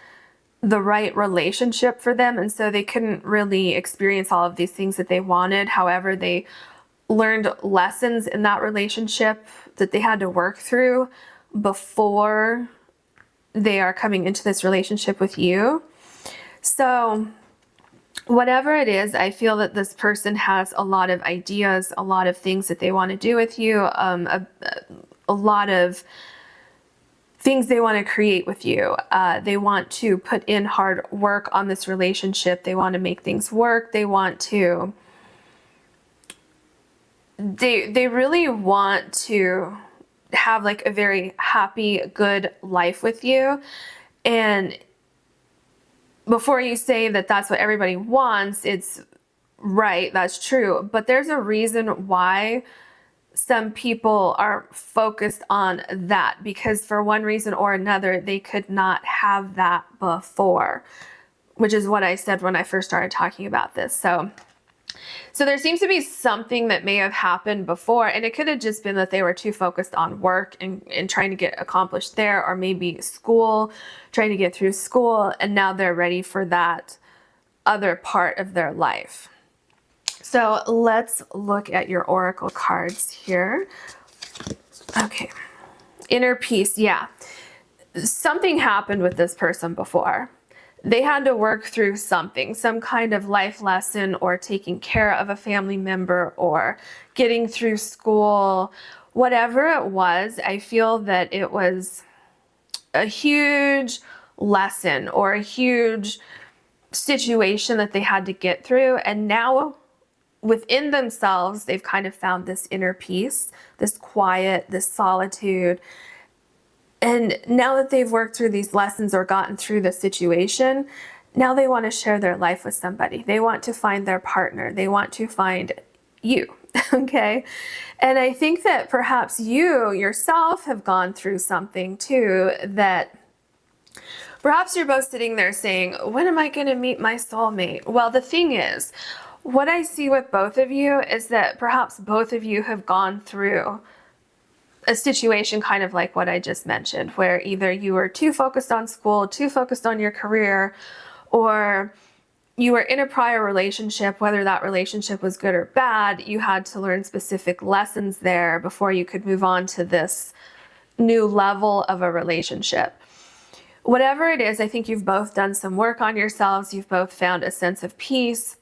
the right relationship for them, and so they couldn't really experience all of these things that they wanted. However, they learned lessons in that relationship that they had to work through before they are coming into this relationship with you. So whatever it is, I feel that this person has a lot of ideas, a lot of things that they want to do with you, a lot of things they want to create with you. They want to put in hard work on this relationship. They want to make things work. They want to, they really want to have like a very happy, good life with you. And before you say that that's what everybody wants, it's right, that's true. But there's a reason why some people are focused on that, because for one reason or another, they could not have that before, which is what I said when I first started talking about this. So there seems to be something that may have happened before, and it could have just been that they were too focused on work and trying to get accomplished there, or maybe school, trying to get through school, and now they're ready for that other part of their life. So let's look at your oracle cards here. Okay, inner peace, yeah. Something happened with this person before. They had to work through something, some kind of life lesson, or taking care of a family member, or getting through school. Whatever it was, I feel that it was a huge lesson or a huge situation that they had to get through. And now within themselves, they've kind of found this inner peace, this quiet, this solitude. And now that they've worked through these lessons or gotten through the situation, now they want to share their life with somebody. They want to find their partner. They want to find you, okay? And I think that perhaps you yourself have gone through something too, that perhaps you're both sitting there saying, when am I going to meet my soulmate? Well, the thing is, what I see with both of you is that perhaps both of you have gone through a situation kind of like what I just mentioned, where either you were too focused on school, too focused on your career, or you were in a prior relationship, whether that relationship was good or bad, you had to learn specific lessons there before you could move on to this new level of a relationship. Whatever it is, I think you've both done some work on yourselves. You've both found a sense of peace.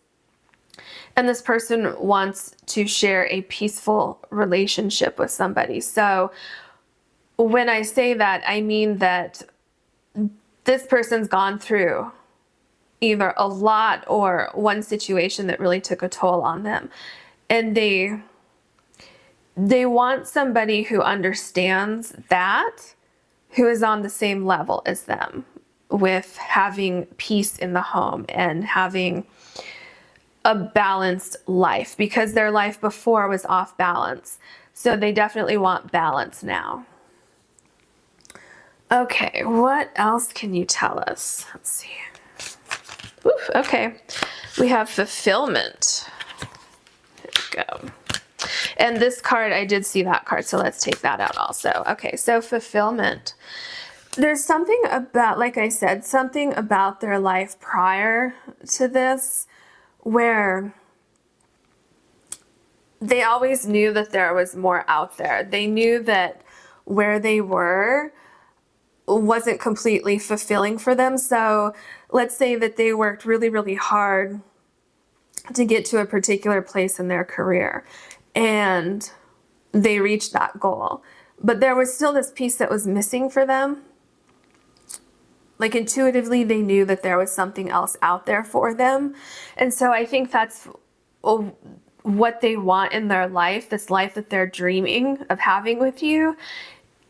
And this person wants to share a peaceful relationship with somebody. So when I say that, I mean that this person's gone through either a lot or one situation that really took a toll on them. And they want somebody who understands that, who is on the same level as them with having peace in the home and having a balanced life, because their life before was off balance. So they definitely want balance now. Okay, what else can you tell us? Let's see. Oof, okay, we have fulfillment. There we go. And this card, I did see that card, so let's take that out also. Okay, so fulfillment. There's something about, like I said, something about their life prior to this where they always knew that there was more out there. They knew that where they were wasn't completely fulfilling for them. So let's say that they worked really, really hard to get to a particular place in their career and they reached that goal. But there was still this piece that was missing for them. Like intuitively, they knew that there was something else out there for them. And so I think that's what they want in their life, this life that they're dreaming of having with you,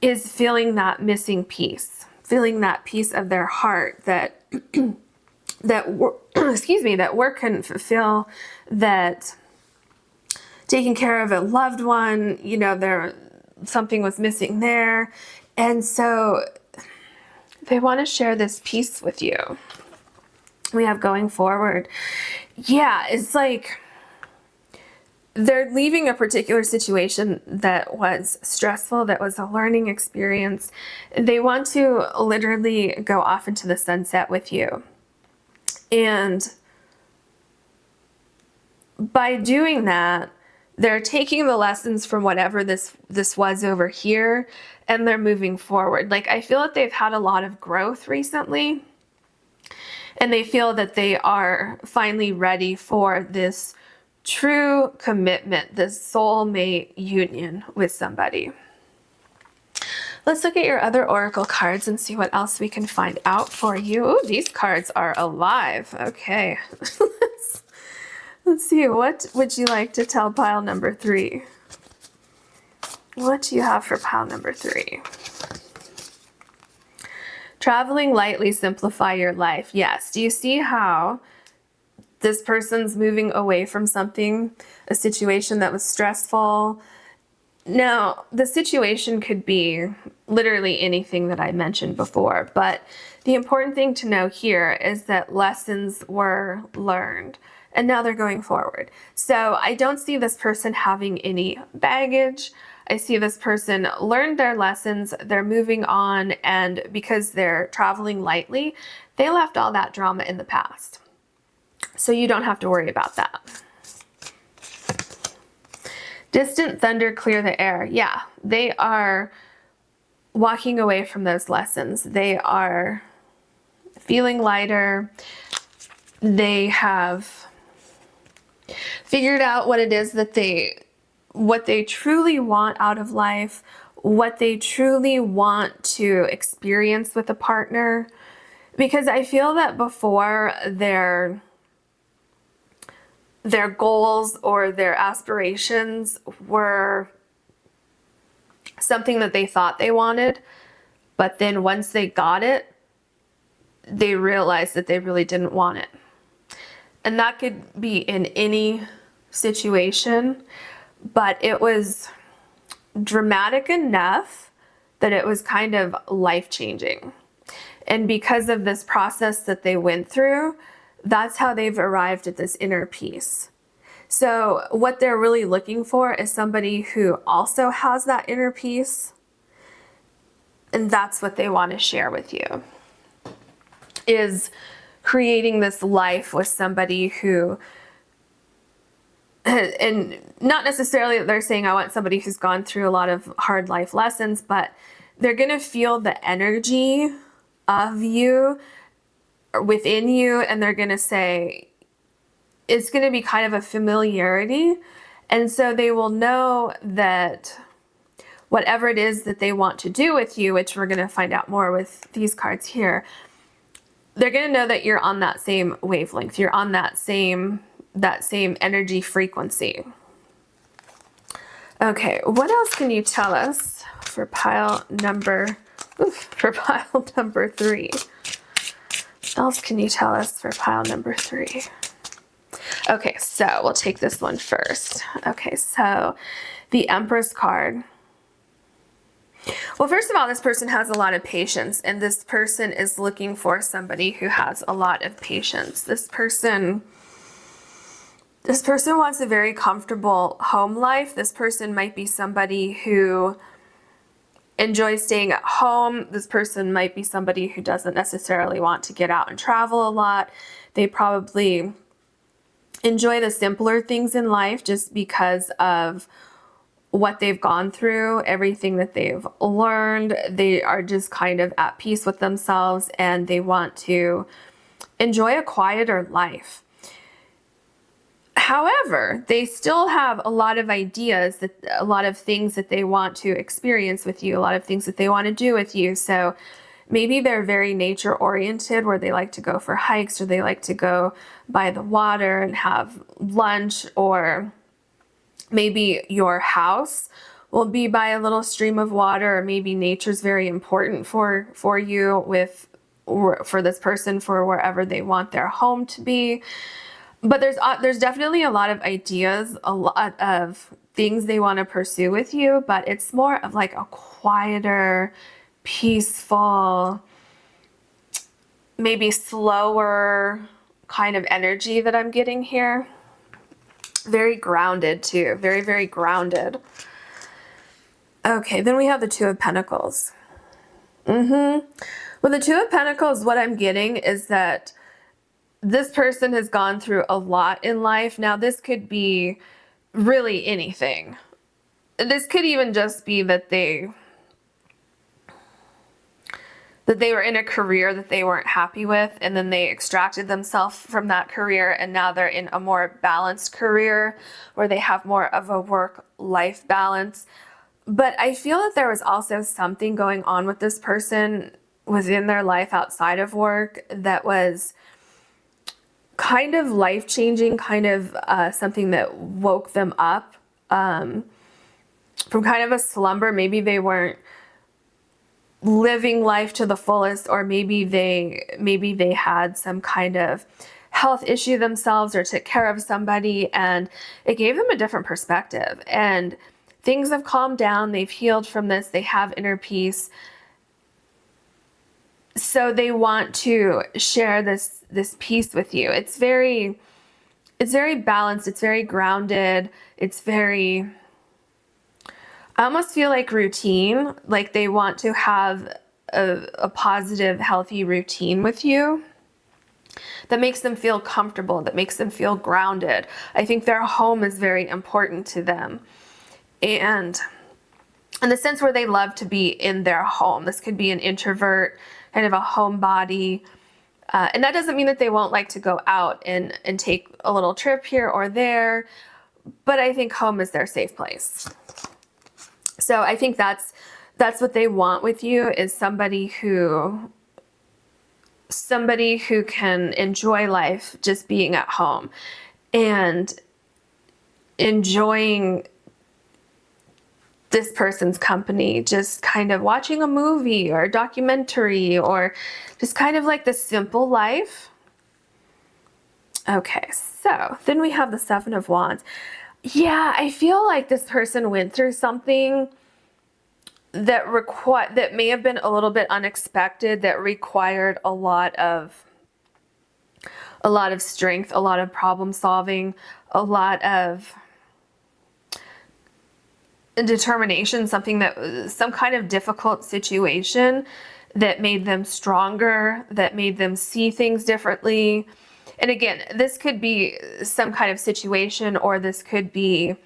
is feeling that missing piece, feeling that piece of their heart that that work couldn't fulfill, that taking care of a loved one, you know, something was missing there. And so they want to share this piece with you. We have going forward. Yeah, it's like they're leaving a particular situation that was stressful, that was a learning experience. They want to literally go off into the sunset with you. And by doing that, they're taking the lessons from whatever this was over here, and they're moving forward. Like, I feel that they've had a lot of growth recently, and they feel that they are finally ready for this true commitment, this soulmate union with somebody. Let's look at your other oracle cards and see what else we can find out for you. Ooh, these cards are alive. Okay. Let's see. What would you like to tell pile number 3? What do you have for pile number 3? Traveling lightly, simplify your life. Yes. Do you see how this person's moving away from something, a situation that was stressful? Now, the situation could be literally anything that I mentioned before, but the important thing to know here is that lessons were learned and now they're going forward. So I don't see this person having any baggage. I see this person learned their lessons, they're moving on, and because they're traveling lightly, they left all that drama in the past. So you don't have to worry about that. Distant thunder, clear the air. Yeah, they are walking away from those lessons. They are feeling lighter. They have figured out what it is that what they truly want out of life, what they truly want to experience with a partner. Because I feel that before their goals or their aspirations were something that they thought they wanted, but then once they got it, they realized that they really didn't want it. And that could be in any situation, but it was dramatic enough that it was kind of life-changing. And because of this process that they went through, that's how they've arrived at this inner peace. So what they're really looking for is somebody who also has that inner peace. And that's what they want to share with you, is creating this life with somebody who, and not necessarily that they're saying I want somebody who's gone through a lot of hard life lessons, but they're going to feel the energy of you or within you, and they're going to say it's going to be kind of a familiarity. And so they will know that whatever it is that they want to do with you, which we're going to find out more with these cards here, they're going to know that you're on that same wavelength. You're on that same energy frequency. Okay, what else can you tell us for pile number 3? What else can you tell us for pile number 3? Okay, so we'll take this one first. Okay, so the Empress card. Well, first of all, this person has a lot of patience, and this person is looking for somebody who has a lot of patience. This person This person wants a very comfortable home life. This person might be somebody who enjoys staying at home. This person might be somebody who doesn't necessarily want to get out and travel a lot. They probably enjoy the simpler things in life just because of what they've gone through, everything that they've learned. They are just kind of at peace with themselves and they want to enjoy a quieter life. However, they still have a lot of ideas, a lot of things that they want to experience with you, a lot of things that they want to do with you. So maybe they're very nature oriented, where they like to go for hikes, or they like to go by the water and have lunch, or maybe your house will be by a little stream of water, or maybe nature's very important for you for this person, for wherever they want their home to be. But there's definitely a lot of ideas, a lot of things they want to pursue with you, but it's more of like a quieter, peaceful, maybe slower kind of energy that I'm getting here. Very grounded too, very, very grounded. Okay, then we have the Two of Pentacles. With the Two of Pentacles, what I'm getting is that this person has gone through a lot in life. Now, this could be really anything. This could even just be that they were in a career that they weren't happy with, and then they extracted themselves from that career, and now they're in a more balanced career where they have more of a work-life balance. But I feel that there was also something going on with this person within their life outside of work that was kind of life-changing, kind of something that woke them up from kind of a slumber. Maybe they weren't living life to the fullest, or maybe they had some kind of health issue themselves or took care of somebody, and it gave them a different perspective. And things have calmed down. They've healed from this. They have inner peace. So they want to share this peace with you. It's very balanced. It's very grounded. It's very, I almost feel like routine. Like they want to have a positive, healthy routine with you that makes them feel comfortable, that makes them feel grounded. I think their home is very important to them. And in the sense where they love to be in their home. This could be an introvert, kind of a homebody. And that doesn't mean that they won't like to go out and take a little trip here or there, but I think home is their safe place. So I think that's what they want with you, is somebody who can enjoy life just being at home and enjoying this person's company, just kind of watching a movie or a documentary, or just kind of like the simple life. Okay, so then we have the Seven of Wands. Yeah, I feel like this person went through something that may have been a little bit unexpected, that required a lot of strength, a lot of problem solving, a lot of determination, some kind of difficult situation that made them stronger, that made them see things differently. And again, this could be some kind of situation, or this could be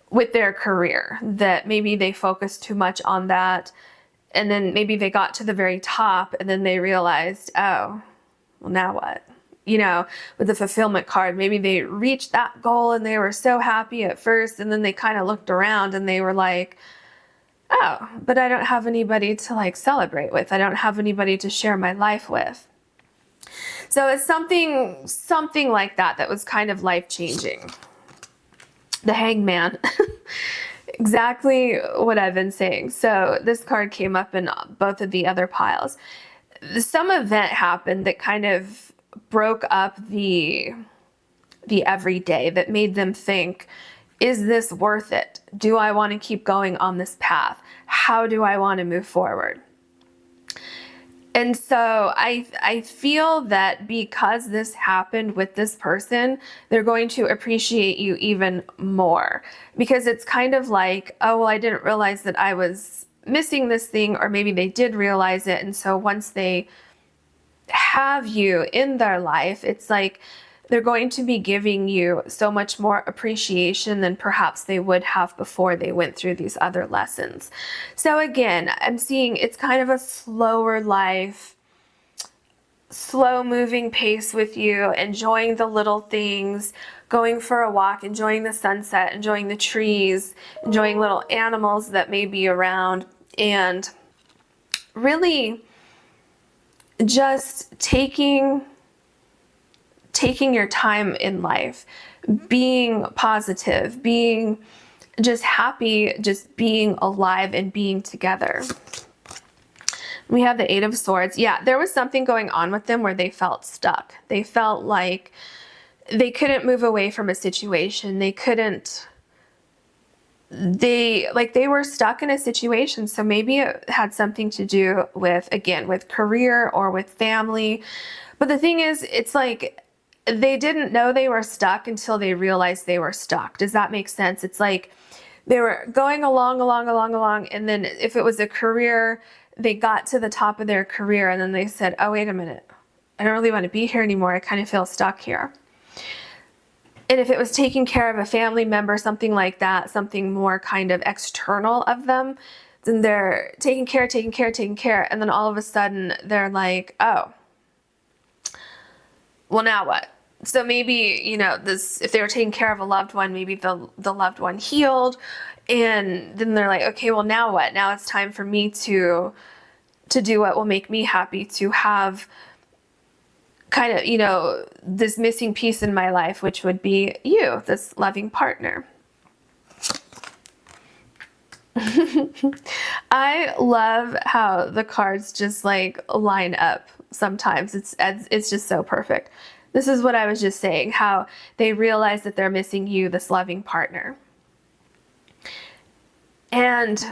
with their career, that maybe they focused too much on that, and then maybe they got to the very top and then they realized, oh, well, now what? You know, with the fulfillment card, maybe they reached that goal and they were so happy at first, and then they kind of looked around and they were like, oh, but I don't have anybody to like celebrate with. I don't have anybody to share my life with. So it's something like that was kind of life-changing. The Hangman. Exactly what I've been saying. So this card came up in both of the other piles. Some event happened that kind of broke up the everyday, that made them think, is this worth it? Do I want to keep going on this path? How do I want to move forward? And so I feel that because this happened with this person, they're going to appreciate you even more, because it's kind of like, oh, well, I didn't realize that I was missing this thing, or maybe they did realize it. And so once they have you in their life, it's like they're going to be giving you so much more appreciation than perhaps they would have before they went through these other lessons. So again, I'm seeing it's kind of a slower life, slow moving pace with you, enjoying the little things, going for a walk, enjoying the sunset, enjoying the trees, enjoying little animals that may be around, and really just taking your time in life, being positive, being just happy, just being alive and being together. We have the Eight of Swords. Yeah, there was something going on with them where they felt stuck. They felt like they couldn't move away from a situation. They were stuck in a situation. So maybe it had something to do with, again, with career or with family. But the thing is, it's like they didn't know they were stuck until they realized they were stuck. Does that make sense? It's like they were going along. And then if it was a career, they got to the top of their career and then they said, oh, wait a minute. I don't really want to be here anymore. I kind of feel stuck here. And if it was taking care of a family member, something like that, something more kind of external of them, then they're taking care. And then all of a sudden they're like, oh, well, now what? So maybe, if they were taking care of a loved one, maybe the loved one healed, and then they're like, okay, well, now what? Now it's time for me to do what will make me happy, to have kind of, this missing piece in my life, which would be you, this loving partner. I love how the cards just like line up sometimes. It's just so perfect. This is what I was just saying, how they realize that they're missing you, this loving partner. And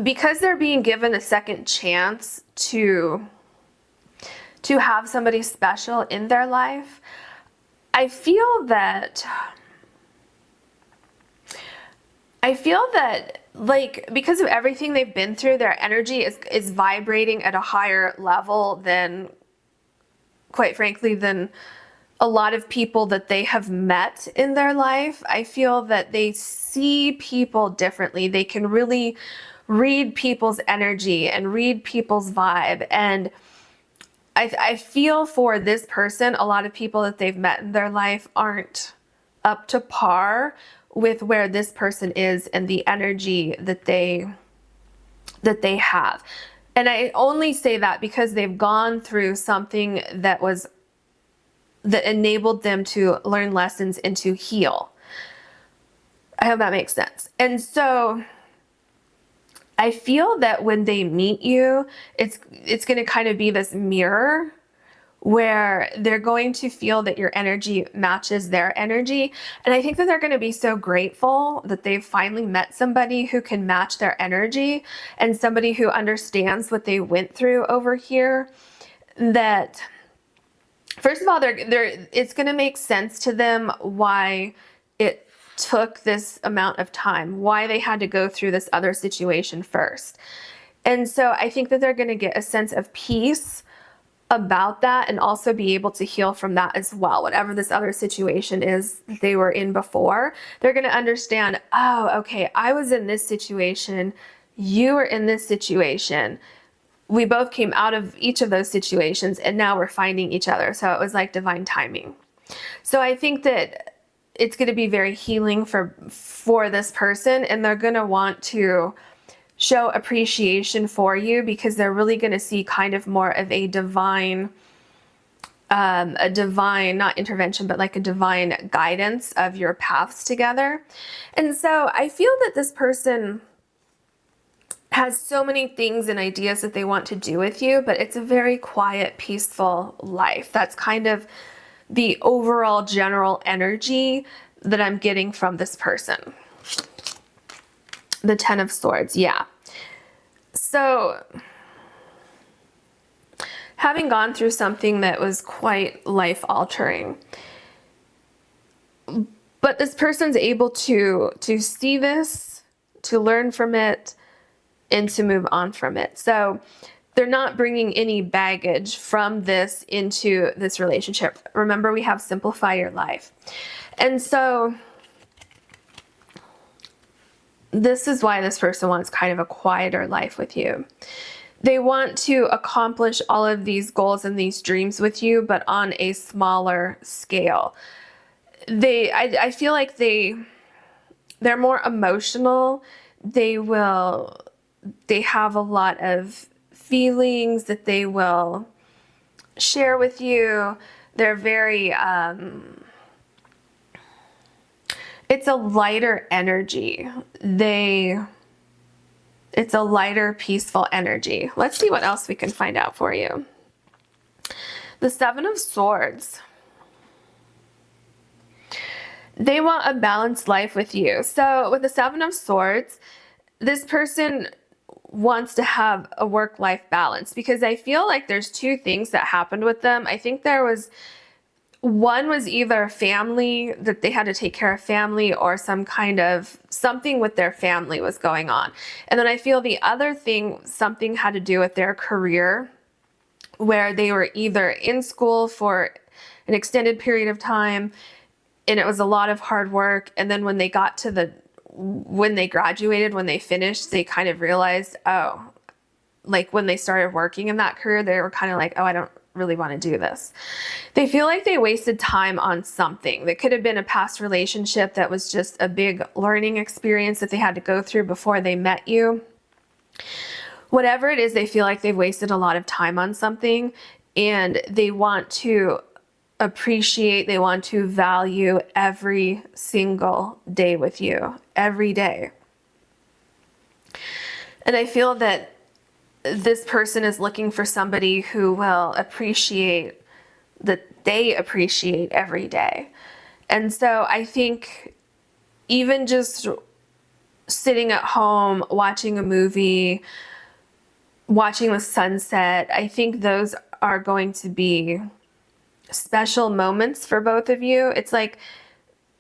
because they're being given a second chance to have somebody special in their life, I feel that like, because of everything they've been through, their energy is vibrating at a higher level than, quite frankly, than a lot of people that they have met in their life. I feel that they see people differently. They can really read people's energy and read people's vibe. And I feel for this person, a lot of people that they've met in their life aren't up to par with where this person is and the energy that they have. And I only say that because they've gone through something that enabled them to learn lessons and to heal. I hope that makes sense. And so I feel that when they meet you, it's going to kind of be this mirror where they're going to feel that your energy matches their energy. And I think that they're going to be so grateful that they've finally met somebody who can match their energy and somebody who understands what they went through over here. That, first of all, it's going to make sense to them why it took this amount of time, why they had to go through this other situation first. And so I think that they're going to get a sense of peace about that and also be able to heal from that as well. Whatever this other situation is they were in before, they're going to understand, oh, okay, I was in this situation, you were in this situation. We both came out of each of those situations and now we're finding each other. So it was like divine timing. So I think that it's going to be very healing for this person, and they're going to want to show appreciation for you because they're really going to see kind of more of a divine, not intervention, but like a divine guidance of your paths together. And so I feel that this person has so many things and ideas that they want to do with you, but it's a very quiet, peaceful life. That's kind of the overall general energy that I'm getting from this person. The Ten of Swords, yeah. So having gone through something that was quite life altering. But this person's able to see this, to learn from it, and to move on from it. So they're not bringing any baggage from this into this relationship. Remember, we have simplify your life. And so this is why this person wants kind of a quieter life with you. They want to accomplish all of these goals and these dreams with you, but on a smaller scale. I feel like they're more emotional. They have a lot of feelings that they will share with you. They're very, it's a lighter energy. It's a lighter, peaceful energy. Let's see what else we can find out for you. The Seven of Swords. They want a balanced life with you. So with the Seven of Swords, this person wants to have a work-life balance, because I feel like there's two things that happened with them. I think one was either family, that they had to take care of family, or some kind of something with their family was going on. And then I feel the other thing, something had to do with their career, where they were either in school for an extended period of time and it was a lot of hard work. And then when they when they graduated, when they finished, they kind of realized, oh, like when they started working in that career, they were kind of like, oh, I don't really want to do this. They feel like they wasted time on something. That could have been a past relationship that was just a big learning experience that they had to go through before they met you. Whatever it is, they feel like they've wasted a lot of time on something, and they want to appreciate, they want to value every single day with you, every day. And I feel that this person is looking for somebody who will appreciate that they appreciate every day. And so I think even just sitting at home, watching a movie, watching the sunset, I think those are going to be special moments for both of you. It's like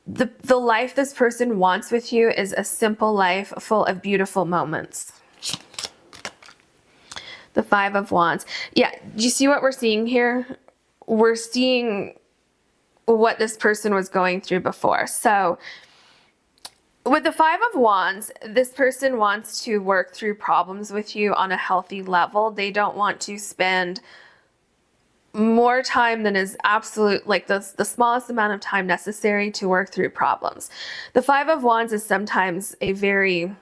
the life this person wants with you is a simple life full of beautiful moments. The Five of Wands. Yeah, do you see what we're seeing here? We're seeing what this person was going through before. So with the Five of Wands, this person wants to work through problems with you on a healthy level. They don't want to spend more time than is absolute, like the smallest amount of time necessary to work through problems. The Five of Wands is sometimes a very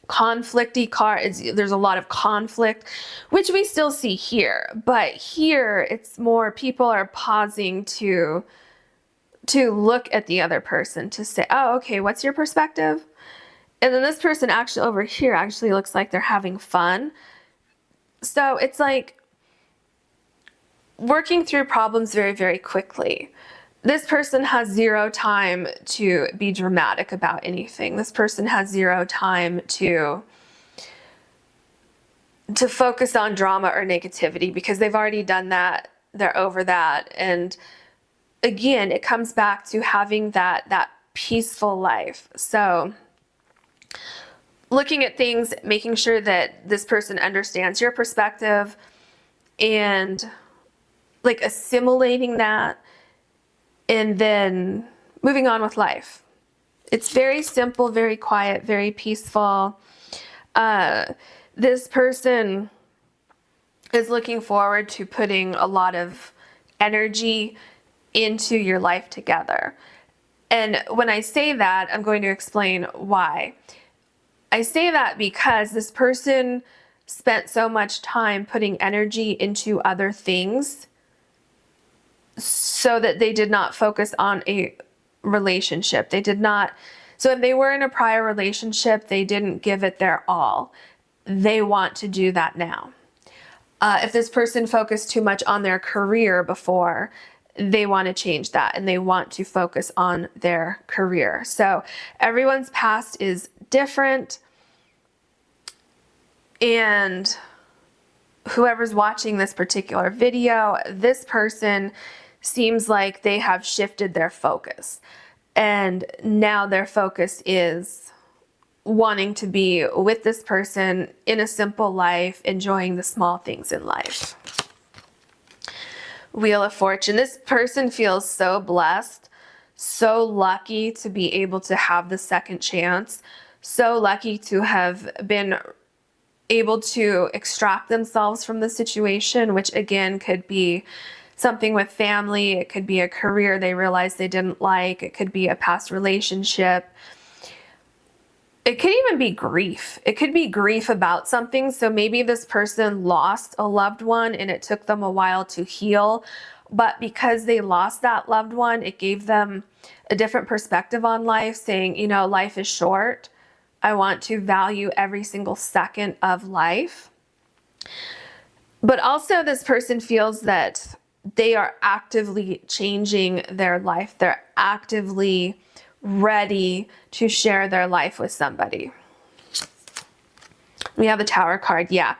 conflicty card. There's a lot of conflict, which we still see here, but here it's more people are pausing to look at the other person, to say, oh, okay, what's your perspective? And then this person actually over here actually looks like they're having fun. So it's like working through problems very, very quickly. This person has zero time to be dramatic about anything. This person has zero time to focus on drama or negativity, because they've already done that. They're over that. And again, it comes back to having that peaceful life. So looking at things, making sure that this person understands your perspective, and like assimilating that, and then moving on with life. It's very simple, very quiet, very peaceful. This person is looking forward to putting a lot of energy into your life together. And when I say that, I'm going to explain why. I say that because this person spent so much time putting energy into other things, so that they did not focus on a relationship. They did not. So if they were in a prior relationship, they didn't give it their all. They want to do that now. If this person focused too much on their career before, they want to change that, and they want to focus on their career. So everyone's past is different, and whoever's watching this particular video, this person seems like they have shifted their focus. And now their focus is wanting to be with this person in a simple life, enjoying the small things in life. Wheel of Fortune. This person feels so blessed, so lucky to be able to have the second chance, so lucky to have been able to extract themselves from the situation, which again could be something with family, it could be a career they realized they didn't like, it could be a past relationship. It could even be grief. It could be grief about something. So maybe this person lost a loved one and it took them a while to heal. But because they lost that loved one, it gave them a different perspective on life, saying, you know, life is short. I want to value every single second of life. But also this person feels that they are actively changing their life. They're actively ready to share their life with somebody. We have the Tower card. Yeah.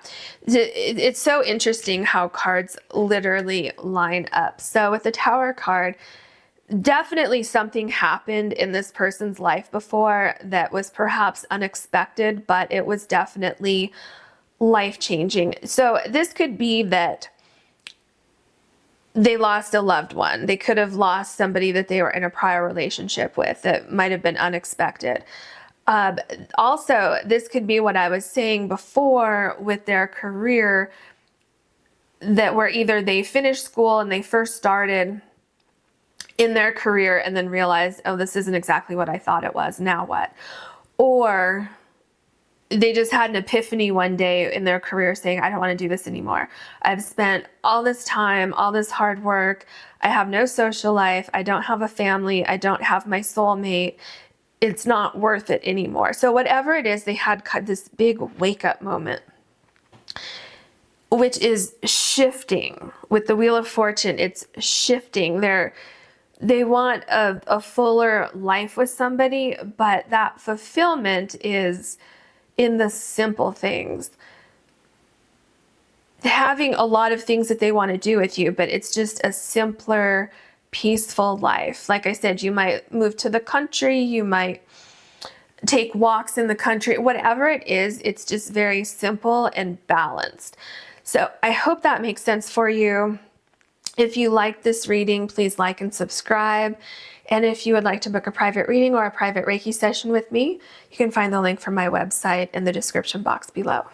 It's so interesting how cards literally line up. So with the Tower card, definitely something happened in this person's life before that was perhaps unexpected, but it was definitely life-changing. So this could be that they lost a loved one. They could have lost somebody that they were in a prior relationship with that might have been unexpected. Also, this could be what I was saying before with their career, that where either they finished school and they first started in their career and then realized, oh, this isn't exactly what I thought it was. Now what? Or they just had an epiphany one day in their career saying, I don't want to do this anymore. I've spent all this time, all this hard work. I have no social life. I don't have a family. I don't have my soulmate. It's not worth it anymore. So whatever it is, they had this big wake up moment, which is shifting. With the Wheel of Fortune, it's shifting. They want a fuller life with somebody, but that fulfillment is in the simple things. Having a lot of things that they want to do with you, but it's just a simpler, peaceful life. Like I said, you might move to the country, you might take walks in the country, whatever it is, it's just very simple and balanced. So I hope that makes sense for you. If you like this reading, please like and subscribe. And if you would like to book a private reading or a private Reiki session with me, you can find the link for my website in the description box below.